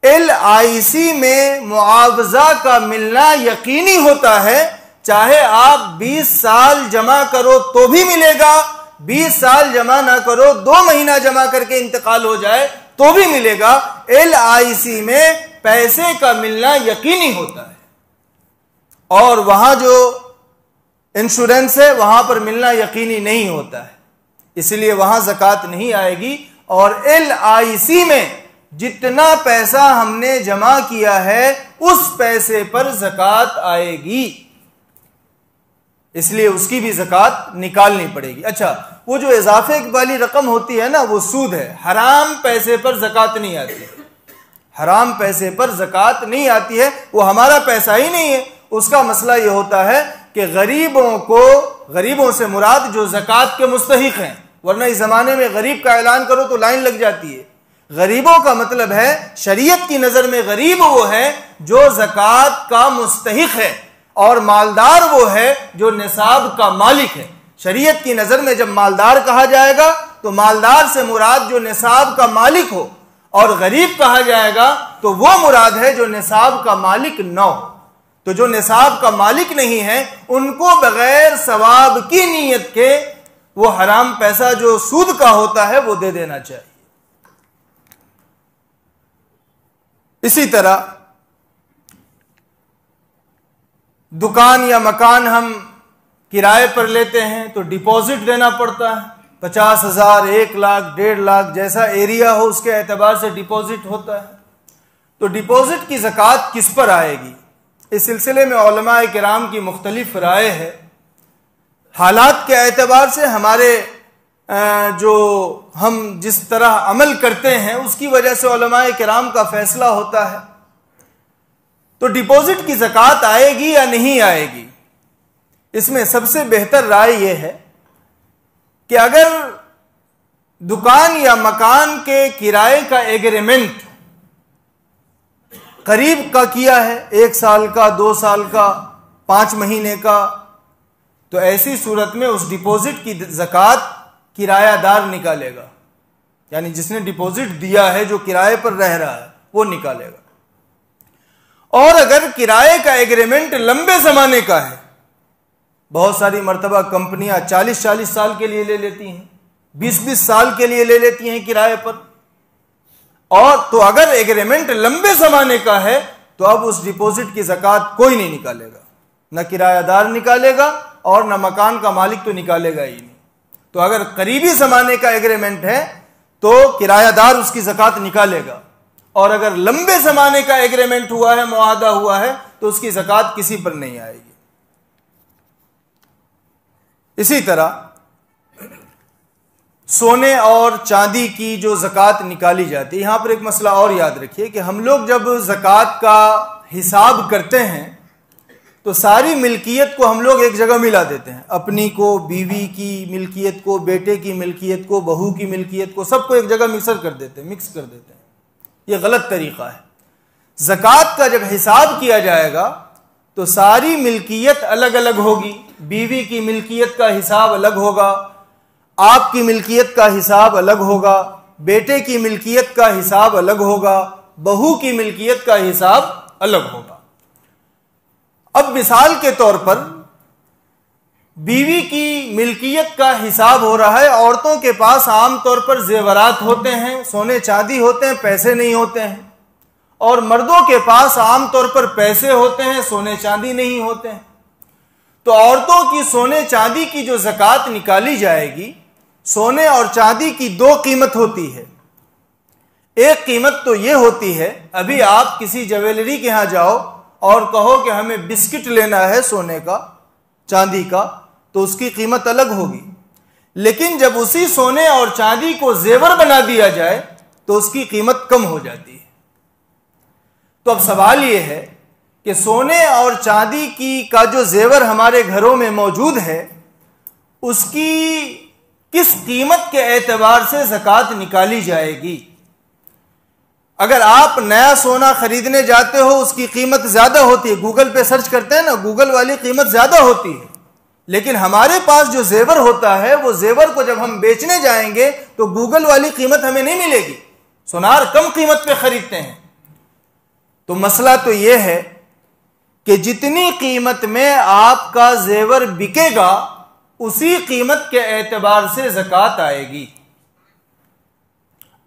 LIC में मुआवजा का मिलना यकीनी होता है, चाहे आप 20 साल जमा करो तो भी मिलेगा, 20 साल जमा ना करो, 2 महीना जमा करके इंतकाल हो जाए तो भी मिलेगा। LIC में पैसे का मिलना यकीनी होता है और वहां जो इंश्योरेंस है वहां पर मिलना यकीनी नहीं होता है, इसलिए वहां ज़कात नहीं आएगी। और LIC में जितना पैसा हमने जमा किया है उस पैसे पर ज़कात आएगी, इसलिए उसकी भी ज़कात निकालनी पड़ेगी। अच्छा, वो जो इजाफे वाली रकम होती है ना, वो सूद है, हराम पैसे पर ज़कात नहीं आती है, हराम पैसे पर ज़कात नहीं आती है, वो हमारा पैसा ही नहीं है। उसका मसला ये होता है कि गरीबों से मुराद जो ज़कात के मुस्तहिक हैं, वरना इस ज़माने में गरीब का ऐलान करो तो लाइन लग जाती है। गरीबों का मतलब है शरीयत की नज़र में गरीब वो है जो ज़कात का मुस्तहिक है, और मालदार वो है जो निसाब का मालिक है। शरीयत की नज़र में जब मालदार कहा जाएगा तो मालदार से मुराद जो निसाब का मालिक हो, और गरीब कहा जाएगा तो वो मुराद है जो निसाब का मालिक न हो। तो जो निसाब का मालिक नहीं है उनको बगैर सवाब की नीयत के वो हराम पैसा जो सूद का होता है वो दे देना चाहिए। इसी तरह दुकान या मकान हम किराए पर लेते हैं तो डिपॉजिट देना पड़ता है, 50,000, 1 लाख, 1.5 लाख, जैसा एरिया हो उसके एतबार से डिपॉजिट होता है। तो डिपॉजिट की ज़कात किस पर आएगी, इस सिलसिले में उलमाए किराम की मुख्तलिफ राय है। हालात के एतबार से हमारे जो हम जिस तरह अमल करते हैं उसकी वजह से उलमाए किराम का फैसला होता है। तो डिपॉजिट की ज़कात आएगी या नहीं आएगी, इसमें सबसे बेहतर राय यह है कि अगर दुकान या मकान के किराए का एग्रीमेंट करीब का किया है, 1 साल का, 2 साल का, 5 महीने का, तो ऐसी सूरत में उस डिपॉजिट की ज़कात किरायादार निकालेगा, यानी जिसने डिपॉजिट दिया है, जो किराए पर रह रहा है, वो निकालेगा। और अगर किराए का एग्रीमेंट लंबे ज़माने का है, बहुत सारी मर्तबा कंपनियां 40-40 साल के लिए ले लेती हैं, 20-20 साल के लिए ले लेती हैं किराए पर, और तो अगर एग्रीमेंट लंबे ज़माने का है तो अब उस डिपॉजिट की ज़कात कोई नहीं निकालेगा, न किरायादार निकालेगा और न मकान का मालिक तो निकालेगा ही नहीं। तो अगर करीबी ज़माने का एग्रीमेंट है तो किरायादार उसकी ज़कात निकालेगा, और अगर लंबे ज़माने का एग्रीमेंट हुआ है, मुआहदा हुआ है, तो उसकी ज़कात किसी पर नहीं आएगी। इसी तरह सोने और चांदी की जो ज़कात निकाली जाती है, यहां पर एक मसला और याद रखिए कि हम लोग जब ज़कात का हिसाब करते हैं तो सारी मिल्कियत को हम लोग एक जगह मिला देते हैं, अपनी को, बीवी की मिल्कियत को, बेटे की मिल्कियत को, बहू की मिल्कियत को, सबको एक जगह मिक्स कर देते हैं। यह गलत तरीका है। ज़कात का जब हिसाब किया जाएगा तो सारी मिल्कियत अलग अलग होगी। बीवी की मिल्कियत का हिसाब अलग होगा, आपकी मिल्कियत का हिसाब अलग होगा, बेटे की मिल्कियत का हिसाब अलग होगा, बहू की मिल्कियत का हिसाब अलग होगा। अब मिसाल के तौर पर बीवी की मिल्कियत का हिसाब हो रहा है। औरतों के पास आमतौर पर जेवरात होते हैं, सोने चांदी होते हैं, पैसे नहीं होते हैं, और मर्दों के पास आमतौर पर पैसे होते हैं, सोने चांदी नहीं होते हैं। तो औरतों की सोने चांदी की जो ज़कात निकाली जाएगी, सोने और चांदी की 2 कीमत होती है। एक कीमत तो यह होती है, अभी आप किसी ज्वेलरी के यहां जाओ और कहो कि हमें बिस्किट लेना है सोने का, चांदी का, तो उसकी कीमत अलग होगी। लेकिन जब उसी सोने और चांदी को जेवर बना दिया जाए तो उसकी कीमत कम हो जाती है। तो अब सवाल यह है कि सोने और चांदी की का जो जेवर हमारे घरों में मौजूद है, उसकी किस कीमत के एतबार से ज़कात निकाली जाएगी? अगर आप नया सोना खरीदने जाते हो, उसकी कीमत ज्यादा होती है, गूगल पे सर्च करते हैं ना, गूगल वाली कीमत ज्यादा होती है। लेकिन हमारे पास जो जेवर होता है, वो जेवर को जब हम बेचने जाएंगे तो गूगल वाली कीमत हमें नहीं मिलेगी, सोनार कम कीमत पे खरीदते हैं। तो मसला तो यह है कि जितनी कीमत में आपका जेवर बिकेगा, उसी कीमत के एतबार से ज़कात आएगी।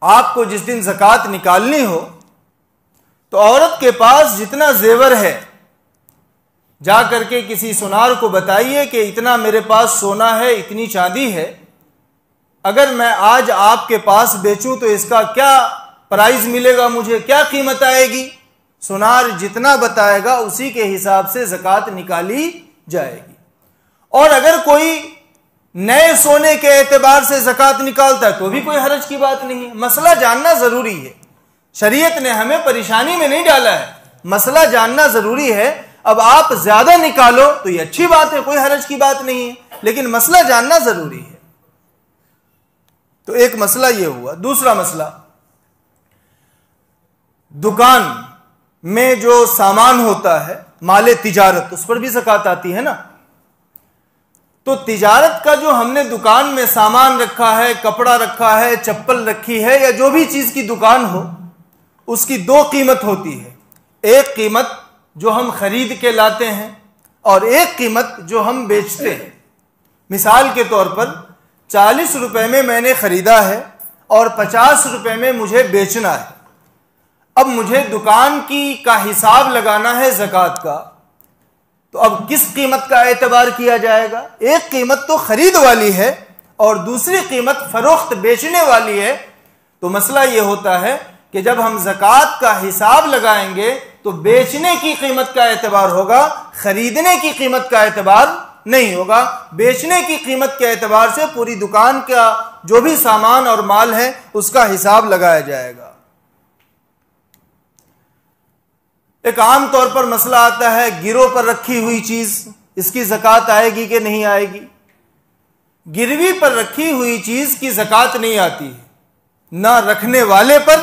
आपको जिस दिन ज़कात निकालनी हो तो औरत के पास जितना जेवर है, जा करके किसी सुनार को बताइए कि इतना मेरे पास सोना है, इतनी चांदी है, अगर मैं आज आपके पास बेचूं तो इसका क्या प्राइस मिलेगा, मुझे क्या कीमत आएगी? सुनार जितना बताएगा उसी के हिसाब से ज़कात निकाली जाएगी। और अगर कोई नए सोने के एतबार से ज़कात निकालता है तो भी कोई हरज की बात नहीं है। मसला जानना जरूरी है, शरीयत ने हमें परेशानी में नहीं डाला है, मसला जानना जरूरी है। अब आप ज्यादा निकालो तो ये अच्छी बात है, कोई हरज की बात नहीं है, लेकिन मसला जानना जरूरी है। तो एक मसला यह हुआ। दूसरा मसला, दुकान में जो सामान होता है, माले तिजारत, उस पर भी ज़कात आती है ना। तो तिजारत का जो हमने दुकान में सामान रखा है, कपड़ा रखा है, चप्पल रखी है, या जो भी चीज की दुकान हो, उसकी दो कीमत होती है। एक कीमत जो हम खरीद के लाते हैं और एक कीमत जो हम बेचते हैं। मिसाल के तौर पर 40 रुपए में मैंने खरीदा है और 50 रुपए में मुझे बेचना है। अब मुझे दुकान की का हिसाब लगाना है ज़कात का, तो अब किस कीमत का एतबार किया जाएगा? एक कीमत तो खरीद वाली है और दूसरी कीमत फरोख्त बेचने वाली है। तो मसला यह होता है कि जब हम ज़कात का हिसाब लगाएंगे तो बेचने की कीमत का एतबार होगा, खरीदने की कीमत का एतबार नहीं होगा। बेचने की कीमत के एतबार से पूरी दुकान का जो भी सामान और माल है उसका हिसाब लगाया जाएगा। एक आम तौर पर मसला आता है, गिरोह पर रखी हुई चीज, इसकी ज़कात आएगी कि नहीं आएगी? गिरवी पर रखी हुई चीज की ज़कात नहीं आती है, न रखने वाले पर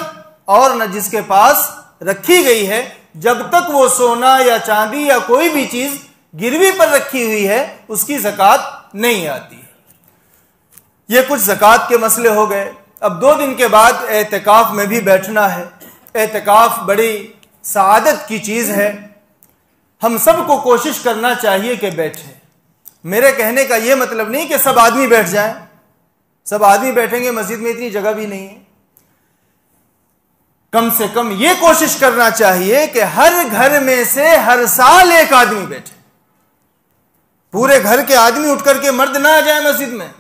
और न जिसके पास रखी गई है। जब तक वो सोना या चांदी या कोई भी चीज गिरवी पर रखी हुई है, उसकी ज़कात नहीं आती है। ये कुछ ज़कात के मसले हो गए। अब 2 दिन के बाद एतकाफ में भी बैठना है। एतकाफ बड़ी सआदत की चीज है, हम सबको कोशिश करना चाहिए कि बैठें। मेरे कहने का यह मतलब नहीं कि सब आदमी बैठ जाएं, सब आदमी बैठेंगे, मस्जिद में इतनी जगह भी नहीं है। कम से कम यह कोशिश करना चाहिए कि हर घर में से हर साल एक आदमी बैठे। पूरे घर के आदमी उठ करके मर्द ना आ जाए मस्जिद में,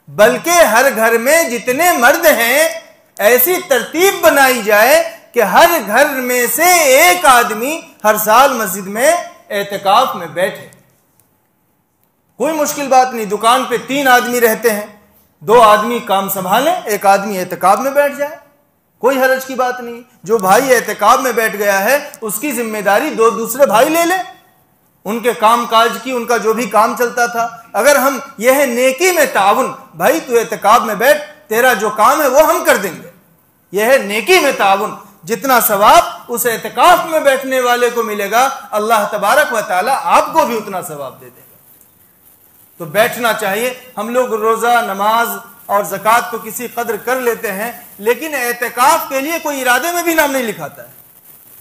बल्कि हर घर में जितने मर्द हैं ऐसी तरतीब बनाई जाए कि हर घर में से एक आदमी हर साल मस्जिद में एतकाफ में बैठे। कोई मुश्किल बात नहीं। दुकान पे 3 आदमी रहते हैं, 2 आदमी काम संभालें, एक आदमी एतकाफ में बैठ जाए, कोई हरज की बात नहीं। जो भाई एतकाफ में बैठ गया है उसकी जिम्मेदारी 2 दूसरे भाई ले लें, उनके काम काज की, उनका जो भी काम चलता था। अगर हम यह नेकी में ताउन, भाई तू एतकाफ में बैठ, तेरा जो काम है वो हम कर देंगे, यह है नेकी में ताउन। जितना सवाब उस एतकाफ में बैठने वाले को मिलेगा, अल्लाह तबारक व तआला आपको भी उतना सवाब दे देगा। तो बैठना चाहिए। हम लोग रोजा, नमाज और ज़कात तो किसी कदर कर लेते हैं, लेकिन एतकाफ के लिए कोई इरादे में भी नाम नहीं लिखाता है।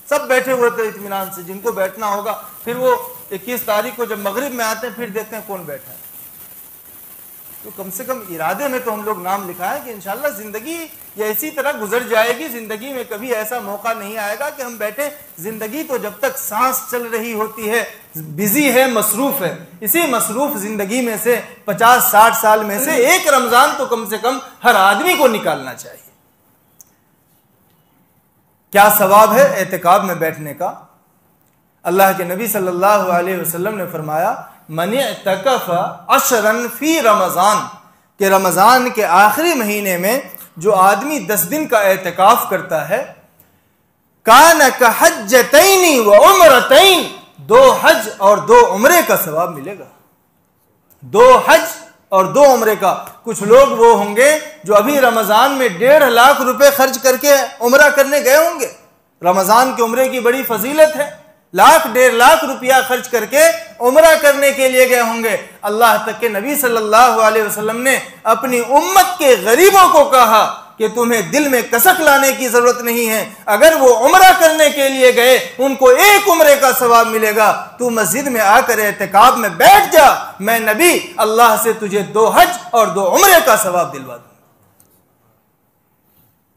सब बैठे हुए थे इत्मीनान से, जिनको बैठना होगा। फिर वो 21 तारीख को जब मगरिब में आते हैं, फिर देखते हैं कौन बैठा है। तो कम से कम इरादे में तो हम लोग नाम लिखाएं कि इंशाल्लाह जिंदगी या इसी तरह गुजर जाएगी। जिंदगी में कभी ऐसा मौका नहीं आएगा कि हम बैठे। जिंदगी तो जब तक सांस चल रही होती है, बिजी है, मसरूफ है। इसी मसरूफ जिंदगी में से 50-60 साल में से एक रमजान तो कम से कम हर आदमी को निकालना चाहिए। क्या सवाब है एतकाफ में बैठने का? अल्लाह के नबी सल्लल्लाहु अलैहि वसल्लम ने फरमाया, मन इतकफ़ अशरन फी रमजान, कि रमज़ान के आखिरी महीने में जो आदमी 10 दिन का एहतिकाफ करता है, कान का हज्जतैनी व उम्रतैन, 2 हज और 2 उम्रे का सवाब मिलेगा। 2 हज और 2 उम्रे का। कुछ लोग वो होंगे जो अभी रमज़ान में 1.5 लाख रुपए खर्च करके उम्रा करने गए होंगे। रमज़ान के उम्रे की बड़ी फजीलत है। 1.5 लाख रुपया खर्च करके उम्रा करने के लिए गए होंगे। अल्लाह तक के नबी सल्लल्लाहु अलैहि वसल्लम ने अपनी उम्मत के गरीबों को कहा कि तुम्हें दिल में कसक लाने की जरूरत नहीं है। अगर वो उम्रा करने के लिए गए, उनको 1 उम्रे का सवाब मिलेगा। तू मस्जिद में आकर एहतिकाफ में बैठ जा, मैं नबी अल्लाह से तुझे 2 हज और 2 उम्रे का सवाब दिलवा दूं।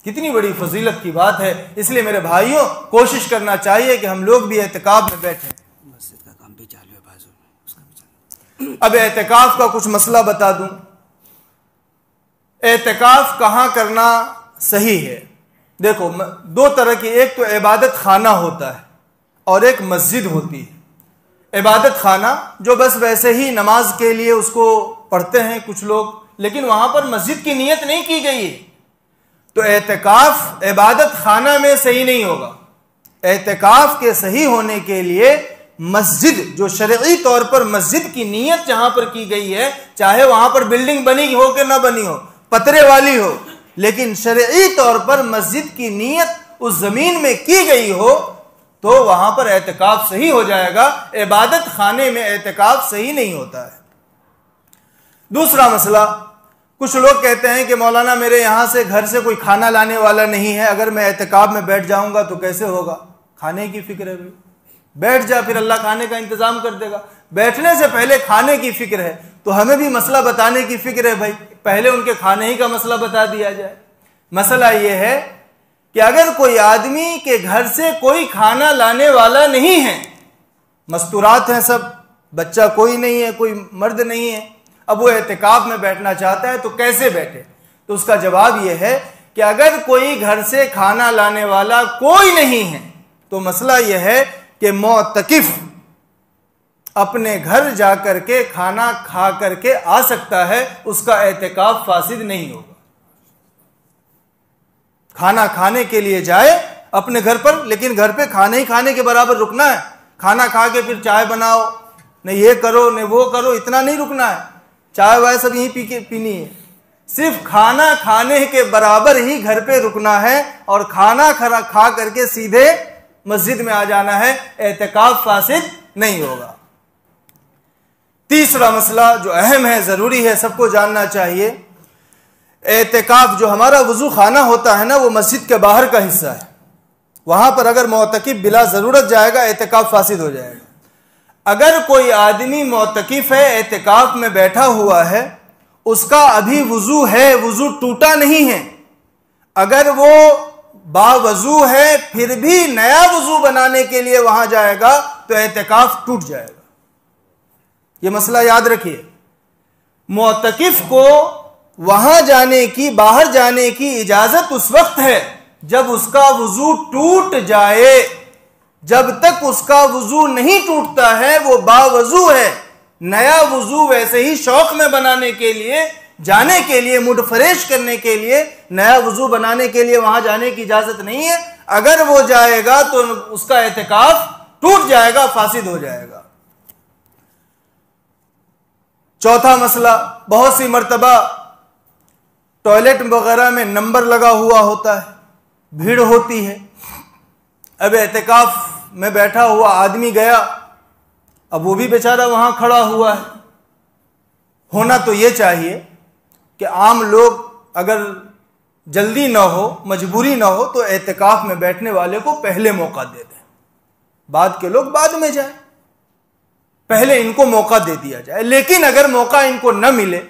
कितनी बड़ी फजीलत की बात है। इसलिए मेरे भाइयों, कोशिश करना चाहिए कि हम लोग भी एहतिकाफ में बैठें। मस्जिद का काम भी चालू है बाजू में, उसका भी चालू। अब एहतिकाफ का कुछ मसला बता दूं। एहतिकाफ कहां करना सही है? देखो, 2 तरह की, एक तो इबादत खाना होता है और एक मस्जिद होती है। इबादत खाना जो बस वैसे ही नमाज के लिए उसको पढ़ते हैं कुछ लोग, लेकिन वहां पर मस्जिद की नीयत नहीं की गई है, तो एहतिकाफ इबादत खाना में सही नहीं होगा। एहतिकाफ के सही होने के लिए मस्जिद, जो शरई तौर पर मस्जिद की नीयत जहां पर की गई है, चाहे वहां पर बिल्डिंग बनी हो कि ना बनी हो, पतरे वाली हो, लेकिन शरई तौर पर मस्जिद की नीयत उस जमीन में की गई हो, तो वहां पर एहतिकाफ सही हो जाएगा। इबादत खाने में एहतिकाफ सही नहीं होता है। दूसरा मसला, कुछ लोग कहते हैं कि मौलाना मेरे यहां से घर से कोई खाना लाने वाला नहीं है, अगर मैं एहतिकाफ में बैठ जाऊंगा तो कैसे होगा? खाने की फिक्र है भाई, बैठ जा, फिर अल्लाह खाने का इंतजाम कर देगा। बैठने से पहले खाने की फिक्र है, तो हमें भी मसला बताने की फिक्र है भाई, पहले उनके खाने ही का मसला बता दिया जाए। मसला यह है कि अगर कोई आदमी के घर से कोई खाना लाने वाला नहीं है, मस्तूरात हैं सब, बच्चा कोई नहीं है, कोई मर्द नहीं है, अब वो एहतिकाफ में बैठना चाहता है तो कैसे बैठे? तो उसका जवाब यह है कि अगर कोई घर से खाना लाने वाला कोई नहीं है, तो मसला यह है कि मोतकिफ अपने घर जाकर के खाना खा करके आ सकता है, उसका एहतिकाफ फासिद नहीं होगा। खाना खाने के लिए जाए अपने घर पर, लेकिन घर पे खाने ही खाने के बराबर रुकना है। खाना खा के फिर चाय बनाओ, न ये करो न वो करो, इतना नहीं रुकना है। चाय वाय सब यहीं पीनी है। सिर्फ खाना खाने के बराबर ही घर पे रुकना है और खाना खा करके सीधे मस्जिद में आ जाना है, एहतिकाफ फासिद नहीं होगा। तीसरा मसला जो अहम है, जरूरी है, सबको जानना चाहिए, एहतिकाफ जो हमारा वजू खाना होता है ना, वो मस्जिद के बाहर का हिस्सा है। वहां पर अगर मोतकिफ बिला जरूरत जाएगा, एहतिकाफ फासिद हो जाएगा। अगर कोई आदमी मोतकिफ है, एहतिकाफ में बैठा हुआ है, उसका अभी वजू है, वजू टूटा नहीं है, अगर वो बावजू है फिर भी नया वजू बनाने के लिए वहां जाएगा तो एहतिकाफ टूट जाएगा। यह मसला याद रखिए। मोतकिफ को वहां जाने की, बाहर जाने की इजाजत उस वक्त है जब उसका वजू टूट जाए। जब तक उसका वजू नहीं टूटता है, वो बावजू है। नया वजू वैसे ही शौक में बनाने के लिए, जाने के लिए, मुड फ्रेश करने के लिए, नया वजू बनाने के लिए वहां जाने की इजाजत नहीं है। अगर वो जाएगा तो उसका एहतिकाफ टूट जाएगा, फासिद हो जाएगा। चौथा मसला, बहुत सी मर्तबा टॉयलेट वगैरह में नंबर लगा हुआ होता है, भीड़ होती है। अब एहतिकाफ में बैठा हुआ आदमी गया, अब वो भी बेचारा वहां खड़ा हुआ है। होना तो ये चाहिए कि आम लोग अगर जल्दी ना हो, मजबूरी ना हो, तो एहतिकाफ में बैठने वाले को पहले मौका दे दें, बाद के लोग बाद में जाए, पहले इनको मौका दे दिया जाए। लेकिन अगर मौका इनको न मिले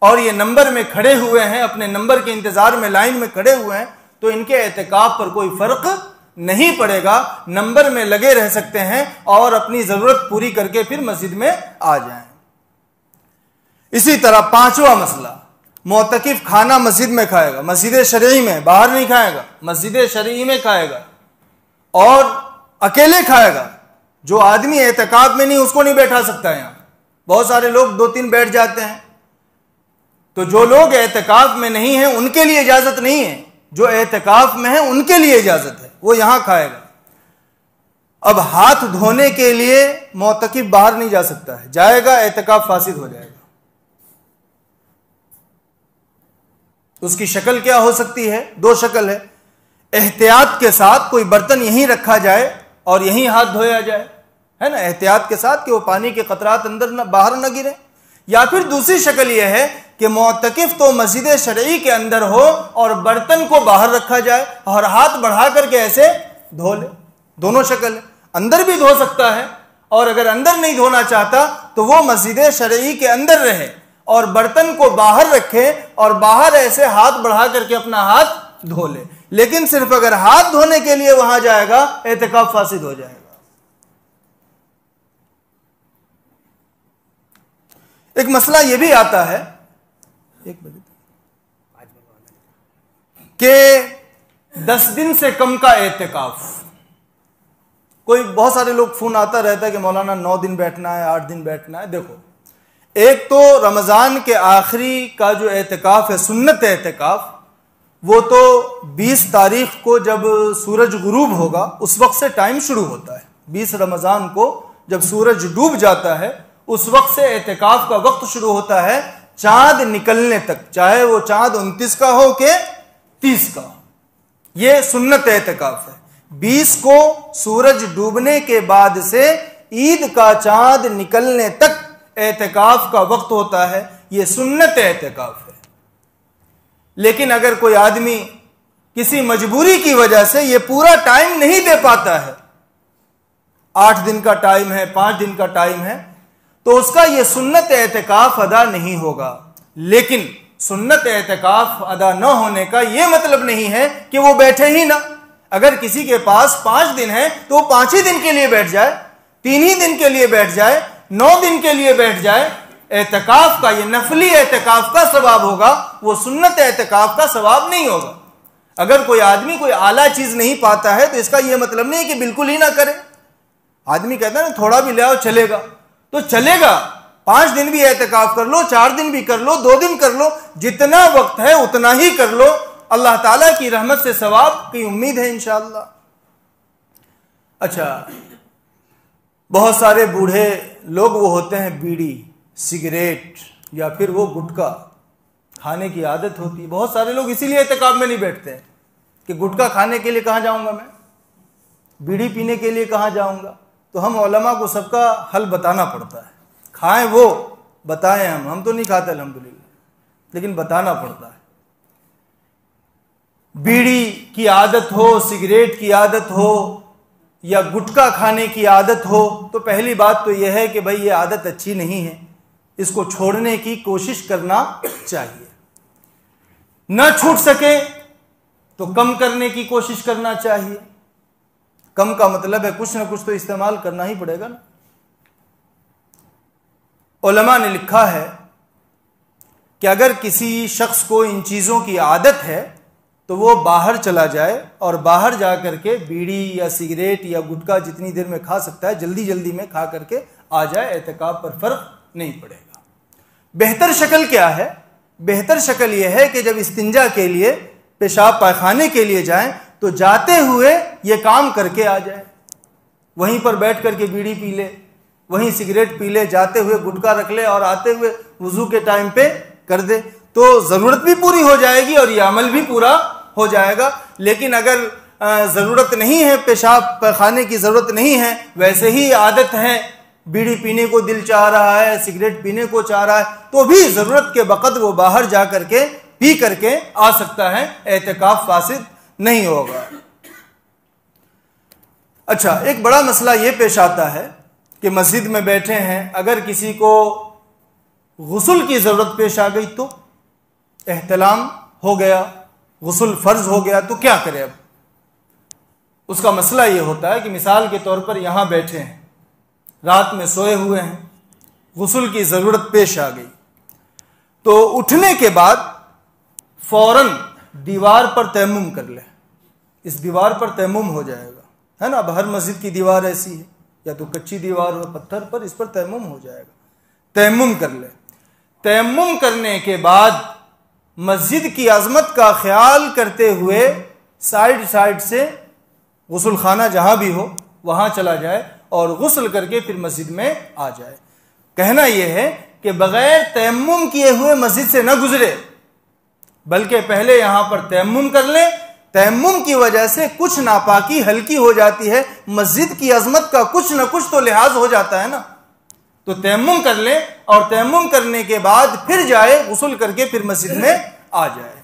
और ये नंबर में खड़े हुए हैं, अपने नंबर के इंतजार में लाइन में खड़े हुए हैं, तो इनके एहतिकाफ पर कोई फर्क नहीं पड़ेगा, नंबर में लगे रह सकते हैं और अपनी जरूरत पूरी करके फिर मस्जिद में आ जाएं। इसी तरह पांचवा मसला, मोतकिफ खाना मस्जिद में खाएगा, मस्जिद शरई में, बाहर नहीं खाएगा, मस्जिद शरई में खाएगा और अकेले खाएगा। जो आदमी एहतिकाफ में नहीं, उसको नहीं बैठा सकता। यहां बहुत सारे लोग 2-3 बैठ जाते हैं, तो जो लोग एहतिकाफ में नहीं हैं उनके लिए इजाजत नहीं है, जो एहतिकाफ में है उनके लिए इजाजत है, वो यहां खाएगा। अब हाथ धोने के लिए मोतकिफ बाहर नहीं जा सकता है, जाएगा एहतिकाफ फासिद हो जाएगा। उसकी शक्ल क्या हो सकती है? दो शक्ल है। एहतियात के साथ कोई बर्तन यहीं रखा जाए और यहीं हाथ धोया जाए, है ना, एहतियात के साथ कि वो पानी के कतरात अंदर न बाहर न गिरे। या फिर दूसरी शक्ल यह है कि मोतकिफ तो मस्जिद शरई के अंदर हो और बर्तन को बाहर रखा जाए और हाथ बढ़ा करके ऐसे धो ले। दोनों शक्ल है। अंदर भी धो सकता है और अगर अंदर नहीं धोना चाहता तो वो मस्जिद शरई के अंदर रहे और बर्तन को बाहर रखे और बाहर ऐसे हाथ बढ़ा करके अपना हाथ धो ले। लेकिन सिर्फ अगर हाथ धोने के लिए वहां जाएगा एहतिकाफ फासिद हो जाएगा। एक मसला यह भी आता है कि 10 दिन से कम का एहतिकाफ, कोई बहुत सारे लोग फोन आता रहता है कि मौलाना 9 दिन बैठना है, 8 दिन बैठना है। देखो, एक तो रमजान के आखिरी का जो एहतिकाफ है, सुन्नत एहतिकाफ, वो तो 20 तारीख को जब सूरज गुरूब होगा उस वक्त से टाइम शुरू होता है। 20 रमजान को जब सूरज डूब जाता है उस वक्त से एहतिकाफ का वक्त शुरू होता है चांद निकलने तक, चाहे वो चांद 29 का हो के 30 का हो। ये सुन्नत एहतिकाफ है। 20 को सूरज डूबने के बाद से ईद का चांद निकलने तक एहतिकाफ का वक्त होता है। ये सुन्नत एहतिकाफ है। लेकिन अगर कोई आदमी किसी मजबूरी की वजह से ये पूरा टाइम नहीं दे पाता है, 8 दिन का टाइम है, 5 दिन का टाइम है, तो उसका ये सुन्नत एहतिकाफ अदा नहीं होगा। लेकिन सुन्नत एहतिकाफ अदा न होने का यह मतलब नहीं है कि वो बैठे ही ना। अगर किसी के पास 5 दिन है तो 5 ही दिन के लिए बैठ जाए, 3 ही दिन के लिए बैठ जाए, 9 दिन के लिए बैठ जाए। एहतिकाफ का, ये नफली एहतिकाफ का सवाब होगा, वो सुन्नत एहतिकाफ का सवाब नहीं होगा। अगर कोई आदमी कोई आला चीज नहीं पाता है तो इसका यह मतलब नहीं है कि बिल्कुल ही ना करे। आदमी कहता है ना थोड़ा भी ले आओ चलेगा, तो चलेगा। 5 दिन भी एहतिकाफ कर लो, 4 दिन भी कर लो, 2 दिन कर लो, जितना वक्त है उतना ही कर लो। अल्लाह ताला की रहमत से सवाब की उम्मीद है इंशाअल्लाह। अच्छा, बहुत सारे बूढ़े लोग वो होते हैं, बीड़ी, सिगरेट या फिर वो गुटखा खाने की आदत होती है। बहुत सारे लोग इसीलिए एहतिकाफ में नहीं बैठते हैं कि गुटखा खाने के लिए कहाँ जाऊंगा मैं, बीड़ी पीने के लिए कहाँ जाऊंगा। तो हम उलमा को सबका हल बताना पड़ता है। खाएं वो बताएं, हम तो नहीं खाते अल्हम्दुलिल्लाह, लेकिन बताना पड़ता है। बीड़ी की आदत हो, सिगरेट की आदत हो या गुटखा खाने की आदत हो, तो पहली बात तो यह है कि भाई ये आदत अच्छी नहीं है, इसको छोड़ने की कोशिश करना चाहिए। न छूट सके तो कम करने की कोशिश करना चाहिए। कम का मतलब है कुछ ना कुछ तो इस्तेमाल करना ही पड़ेगा ना। उलमा ने लिखा है कि अगर किसी शख्स को इन चीजों की आदत है तो वो बाहर चला जाए और बाहर जा करके बीड़ी या सिगरेट या गुटखा जितनी देर में खा सकता है जल्दी जल्दी में खा करके आ जाए, एहतिकाफ पर फर्क नहीं पड़ेगा। बेहतर शक्ल क्या है? बेहतर शक्ल यह है कि जब इस्तिंजा के लिए, पेशाब पायखाने के लिए जाएं तो जाते हुए ये काम करके आ जाए। वहीं पर बैठ करके बीड़ी पी ले, वहीं सिगरेट पी ले, जाते हुए गुटखा रख ले और आते हुए वुजू के टाइम पे कर दे, तो जरूरत भी पूरी हो जाएगी और ये अमल भी पूरा हो जाएगा। लेकिन अगर जरूरत नहीं है, पेशाब पायखाने की जरूरत नहीं है, वैसे ही आदत है, बीड़ी पीने को दिल चाह रहा है, सिगरेट पीने को चाह रहा है, तो भी जरूरत के वक्त वो बाहर जा करके पी करके आ सकता है, एहतिकाफ फासिद नहीं होगा। अच्छा, एक बड़ा मसला यह पेश आता है कि मस्जिद में बैठे हैं, अगर किसी को गुस्ल की जरूरत पेश आ गई तो एहतलाम हो गया, गुस्ल फर्ज हो गया, तो क्या करें? अब उसका मसला यह होता है कि मिसाल के तौर पर यहां बैठे हैं, रात में सोए हुए हैं, गुस्ल की जरूरत पेश आ गई, तो उठने के बाद फौरन दीवार पर तयम्मुम कर ले। इस दीवार पर तयम्मुम हो जाएगा, है ना। अब हर मस्जिद की दीवार ऐसी है, या तो कच्ची दीवार हो पत्थर पर, इस पर तयम्मुम हो जाएगा। तयम्मुम कर ले। तयम्मुम करने के बाद मस्जिद की अजमत का ख्याल करते हुए साइड साइड से गुस्ल खाना जहां भी हो वहां चला जाए और गुस्ल करके फिर मस्जिद में आ जाए। कहना यह है कि बगैर तयम्मुम किए हुए मस्जिद से न गुजरे, बल्कि पहले यहां पर तयम्मुम कर ले। तयम्मुम की वजह से कुछ नापाकी हल्की हो जाती है, मस्जिद की अजमत का कुछ न कुछ तो लिहाज हो जाता है ना। तो तयम्मुम कर ले और तयम्मुम करने के बाद फिर जाए, गुस्ल करके फिर मस्जिद में आ जाए।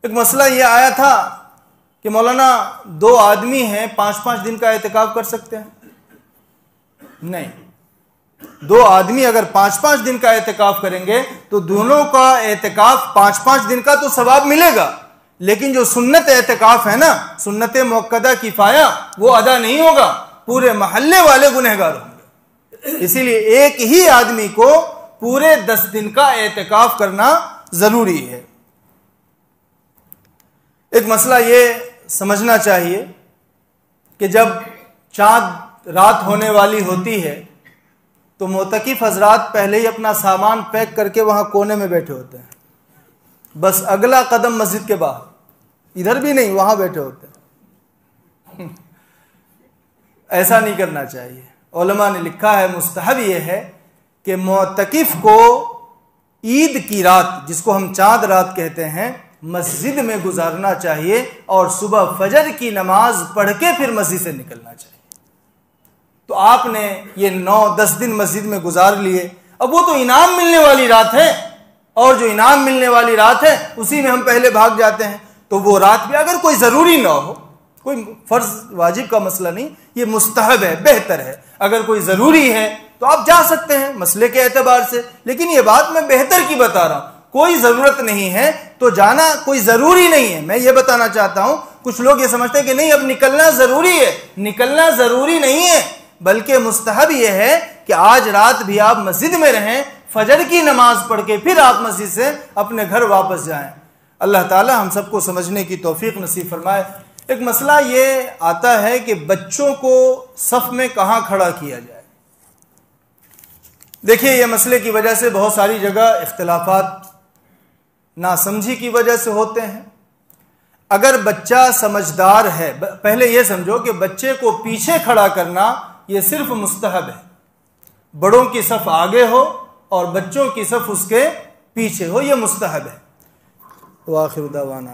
एक मसला यह आया था कि मौलाना 2 आदमी हैं, 5-5 दिन का एहतिकाफ कर सकते हैं? नहीं, 2 आदमी अगर 5-5 दिन का एहतिकाफ करेंगे तो दोनों का एहतिकाफ 5-5 दिन का तो सवाब मिलेगा, लेकिन जो सुन्नत एहतिकाफ है ना, सुन्नत मुअक्कदा किफाया, वो अदा नहीं होगा, पूरे महल्ले वाले गुनहगार होंगे। इसीलिए एक ही आदमी को पूरे 10 दिन का एहतिकाफ करना जरूरी है। एक मसला ये समझना चाहिए कि जब चांद रात होने वाली होती है तो मोतकिफ हजरात पहले ही अपना सामान पैक करके वहां कोने में बैठे होते हैं, बस अगला कदम मस्जिद के बाहर, इधर भी नहीं, वहां बैठे होते हैं। ऐसा नहीं करना चाहिए। उलमा ने लिखा है, मुस्तहब यह है कि मोतकिफ को ईद की रात, जिसको हम चांद रात कहते हैं, मस्जिद में गुजारना चाहिए और सुबह फजर की नमाज पढ़ के फिर मस्जिद से निकलना चाहिए। तो आपने ये 9-10 दिन मस्जिद में गुजार लिए, अब वो तो इनाम मिलने वाली रात है, और जो इनाम मिलने वाली रात है उसी में हम पहले भाग जाते हैं। तो वो रात भी अगर कोई जरूरी ना हो, कोई फर्ज वाजिब का मसला नहीं, ये मुस्तहब है, बेहतर है। अगर कोई जरूरी है तो आप जा सकते हैं मसले के एतबार से, लेकिन ये बात मैं बेहतर की बता रहा हूं। कोई जरूरत नहीं है तो जाना कोई जरूरी नहीं है, मैं ये बताना चाहता हूं। कुछ लोग ये समझते हैं कि नहीं अब निकलना जरूरी है, निकलना जरूरी नहीं है, बल्कि मुस्तहब यह है कि आज रात भी आप मस्जिद में रहें, फजर की नमाज पढ़ के फिर आप मस्जिद से अपने घर वापस जाएं। अल्लाह ताला हम सबको समझने की तौफीक नसीब फरमाए। एक मसला ये आता है कि बच्चों को सफ में कहां खड़ा किया जाए। देखिए, ये मसले की वजह से बहुत सारी जगह इख्तिलाफात नासमझी की वजह से होते हैं। अगर बच्चा समझदार है, पहले यह समझो कि बच्चे को पीछे खड़ा करना यह सिर्फ मुस्तहब है। बड़ों की सफ आगे हो और बच्चों की सफ उसके पीछे हो, यह मुस्तहब है। वाखिर दावाना।